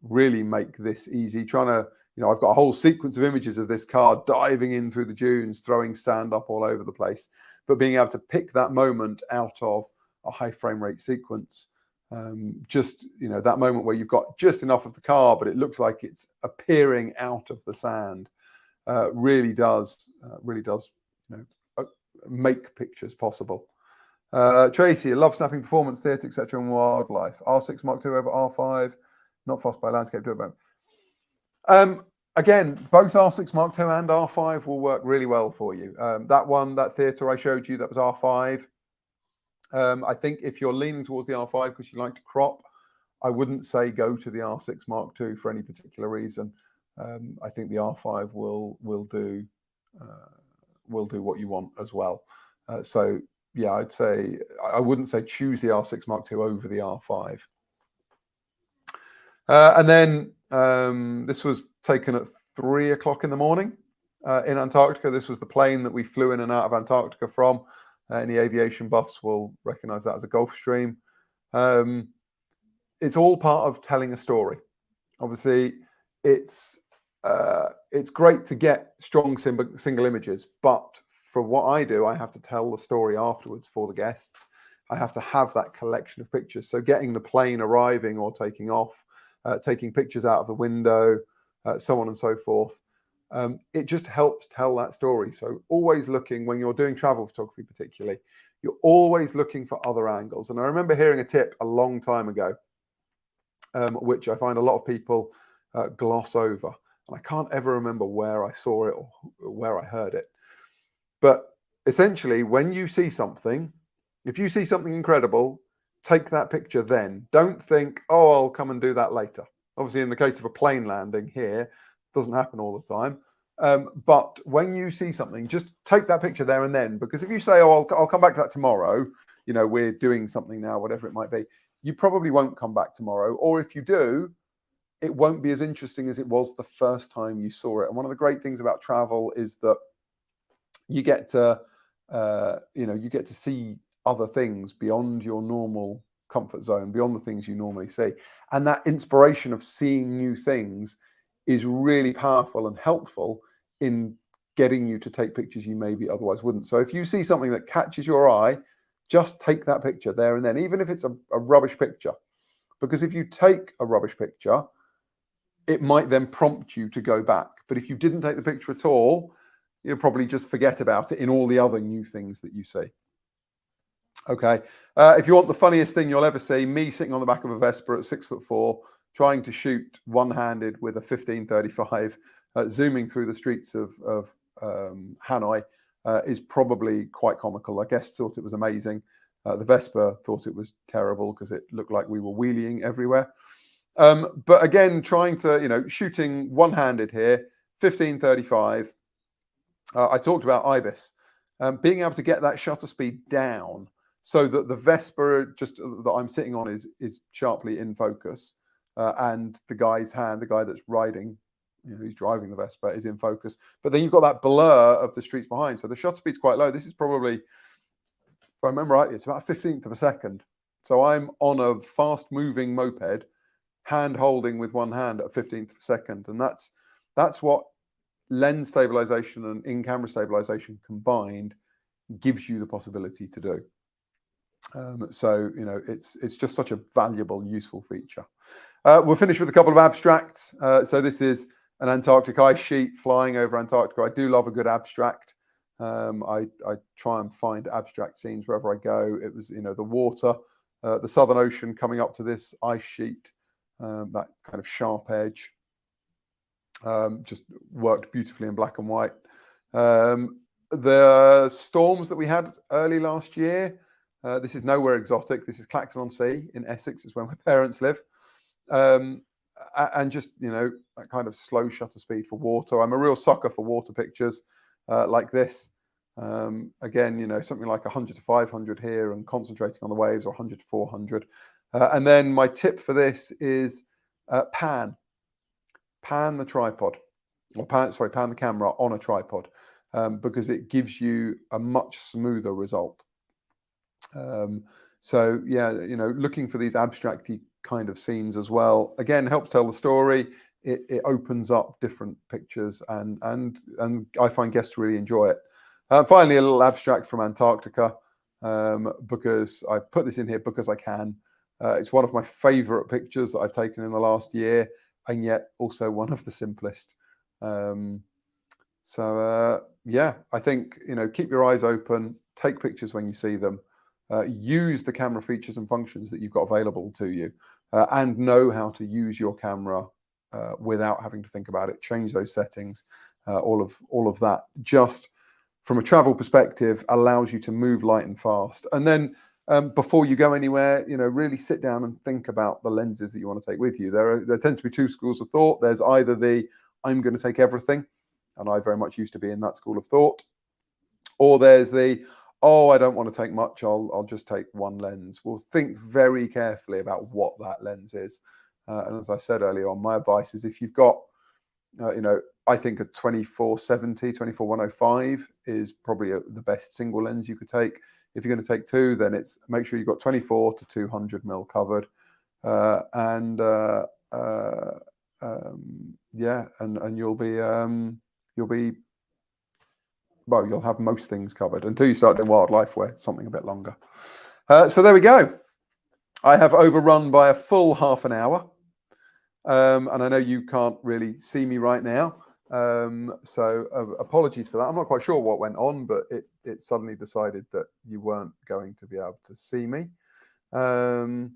really make this easy. I've got a whole sequence of images of this car diving in through the dunes, throwing sand up all over the place, but being able to pick that moment out of a high frame rate sequence, that moment where you've got just enough of the car, but it looks like it's appearing out of the sand, really does make pictures possible. Tracy, I love snapping performance, theatre, etc., and wildlife. R6 Mark II over R5, not fussed by landscape. Do it about. Again, both R6 Mark II and R5 will work really well for you. That theatre I showed you, that was R5. I think if you're leaning towards the R5 because you like to crop, I wouldn't say go to the R6 Mark II for any particular reason. I think the R5 will do what you want as well. So yeah, I'd say I wouldn't say choose the R6 Mark II over the R5. And then this was taken at 3 o'clock in the morning in Antarctica. This was the plane that we flew in and out of Antarctica from. Any aviation buffs will recognize that as a Gulf Stream. It's all part of telling a story. Obviously, it's great to get strong single images, but for what I do, I have to tell the story afterwards for the guests. I have to have that collection of pictures. So getting the plane arriving or taking off, taking pictures out of the window, so on and so forth. It just helps tell that story. So always looking, when you're doing travel photography particularly, you're always looking for other angles. And I remember hearing a tip a long time ago, which I find a lot of people gloss over. And I can't ever remember where I saw it or where I heard it. But essentially, when you see something, if you see something incredible, take that picture then. Don't think, oh, I'll come and do that later. Obviously, in the case of a plane landing here, it doesn't happen all the time. But when you see something, just take that picture there and then. Because if you say, oh, I'll come back to that tomorrow, you know, we're doing something now, whatever it might be, you probably won't come back tomorrow. Or if you do, it won't be as interesting as it was the first time you saw it. And one of the great things about travel is that you get to, you get to see other things beyond your normal comfort zone, beyond the things you normally see. And that inspiration of seeing new things is really powerful and helpful in getting you to take pictures you maybe otherwise wouldn't. So if you see something that catches your eye, just take that picture there and then, even if it's a rubbish picture. Because if you take a rubbish picture, it might then prompt you to go back. But if you didn't take the picture at all, you'll probably just forget about it in all the other new things that you see. Okay, if you want the funniest thing you'll ever see, me sitting on the back of a Vespa at 6'4", trying to shoot one-handed with a 15-35, zooming through the streets of Hanoi, is probably quite comical. Our guests thought it was amazing. The Vespa thought it was terrible because it looked like we were wheeling everywhere. But again, trying to, shooting one-handed here, 15-35. I talked about IBIS, being able to get that shutter speed down so that the Vespa that I'm sitting on is sharply in focus, and the guy's hand, the guy that's riding, who's driving the Vespa, is in focus. But then you've got that blur of the streets behind, so the shutter speed's quite low. This is probably, if I remember rightly, it's about a 15th of a second. So I'm on a fast-moving moped, hand holding with one hand at a 15th of a second, and that's what lens stabilization and in-camera stabilization combined gives you the possibility to do. So it's just such a valuable, useful feature. We'll finish with a couple of abstracts. So this is an Antarctic ice sheet flying over Antarctica. I do love a good abstract. I try and find abstract scenes wherever I go. It was the water, the Southern Ocean coming up to this ice sheet, that kind of sharp edge. Just worked beautifully in black and white. The storms that we had early last year, this is nowhere exotic. This is Clacton-on-Sea in Essex, is where my parents live. And just, that kind of slow shutter speed for water. I'm a real sucker for water pictures like this. Again, something like 100 to 500 here and concentrating on the waves, or 100 to 400. And then my tip for this is pan the tripod, or pan the camera on a tripod, because it gives you a much smoother result. So yeah, looking for these abstracty kind of scenes as well, again, helps tell the story. It opens up different pictures, and I find guests really enjoy it. Finally, a little abstract from Antarctica, because I put this in here because I can. It's one of my favorite pictures that I've taken in the last year, and yet also one of the simplest. So yeah, I think, keep your eyes open, take pictures when you see them. use the camera features and functions that you've got available to you, and know how to use your camera without having to think about it, change those settings, all of that, just from a travel perspective, allows you to move light and fast. And then before you go anywhere, really sit down and think about the lenses that you want to take with you. There tends to be two schools of thought. There's either the I'm going to take everything, and I very much used to be in that school of thought, or there's the I don't want to take much, I'll just take one lens. Well, think very carefully about what that lens is. And as I said earlier on, my advice is if you've got, I think a 24-70, 24-105 is probably the best single lens you could take. If you're going to take two, then it's make sure you've got 24 to 200 mil covered. And you'll have most things covered until you start doing wildlife, where it's something a bit longer. So there we go. I have overrun by a full half an hour. And I know you can't really see me right now. So apologies for that. I'm not quite sure what went on, but it suddenly decided that you weren't going to be able to see me. There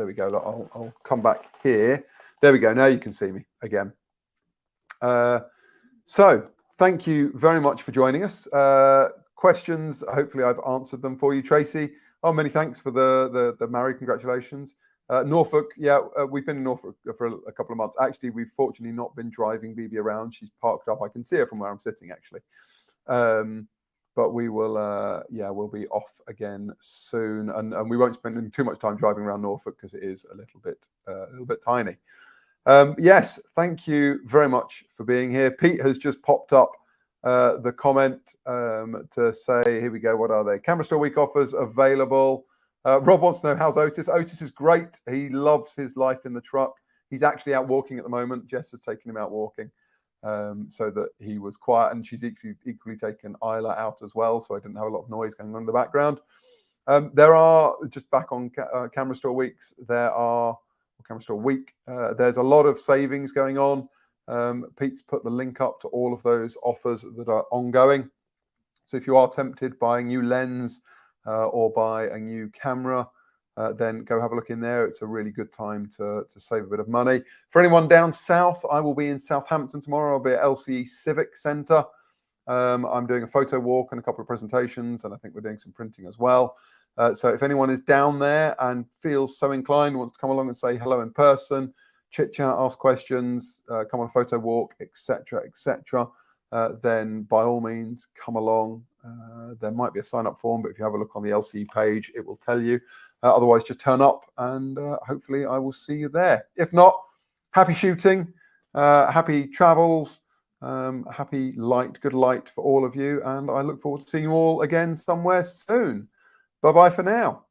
we go. I'll come back here. There we go. Now you can see me again. So thank you very much for joining us. Questions, hopefully I've answered them for you. Tracy, many thanks for the married congratulations. Norfolk, we've been in Norfolk for a couple of months. Actually, we've fortunately not been driving BB around. She's parked up. I can see her from where I'm sitting, actually. But we will, we'll be off again soon, and we won't spend too much time driving around Norfolk because it is a little bit tiny. Yes, thank you very much for being here. Pete has just popped up the comment to say, here we go, what are they? Camera Store Week offers available. Rob wants to know, how's Otis? Otis is great. He loves his life in the truck. He's actually out walking at the moment. Jess has taken him out walking so that he was quiet, and she's equally taken Isla out as well, so I didn't have a lot of noise going on in the background. There are, just back on Camera Store Weeks, Camera Store Week, there's a lot of savings going on. Pete's put the link up to all of those offers that are ongoing. So if you are tempted by a new lens or by a new camera, then go have a look in there. It's a really good time to save a bit of money. For anyone down south, I will be in Southampton tomorrow. I'll be at LCE Civic Centre. I'm doing a photo walk and a couple of presentations, and I think we're doing some printing as well. So if anyone is down there and feels so inclined, wants to come along and say hello in person, chit chat, ask questions, come on a photo walk, etc., etc., then by all means come along. There might be a sign-up form, but if you have a look on the LCE page, it will tell you. Otherwise, just turn up, and hopefully I will see you there. If not, happy shooting, happy travels, happy light, good light for all of you, and I look forward to seeing you all again somewhere soon. Bye-bye for now.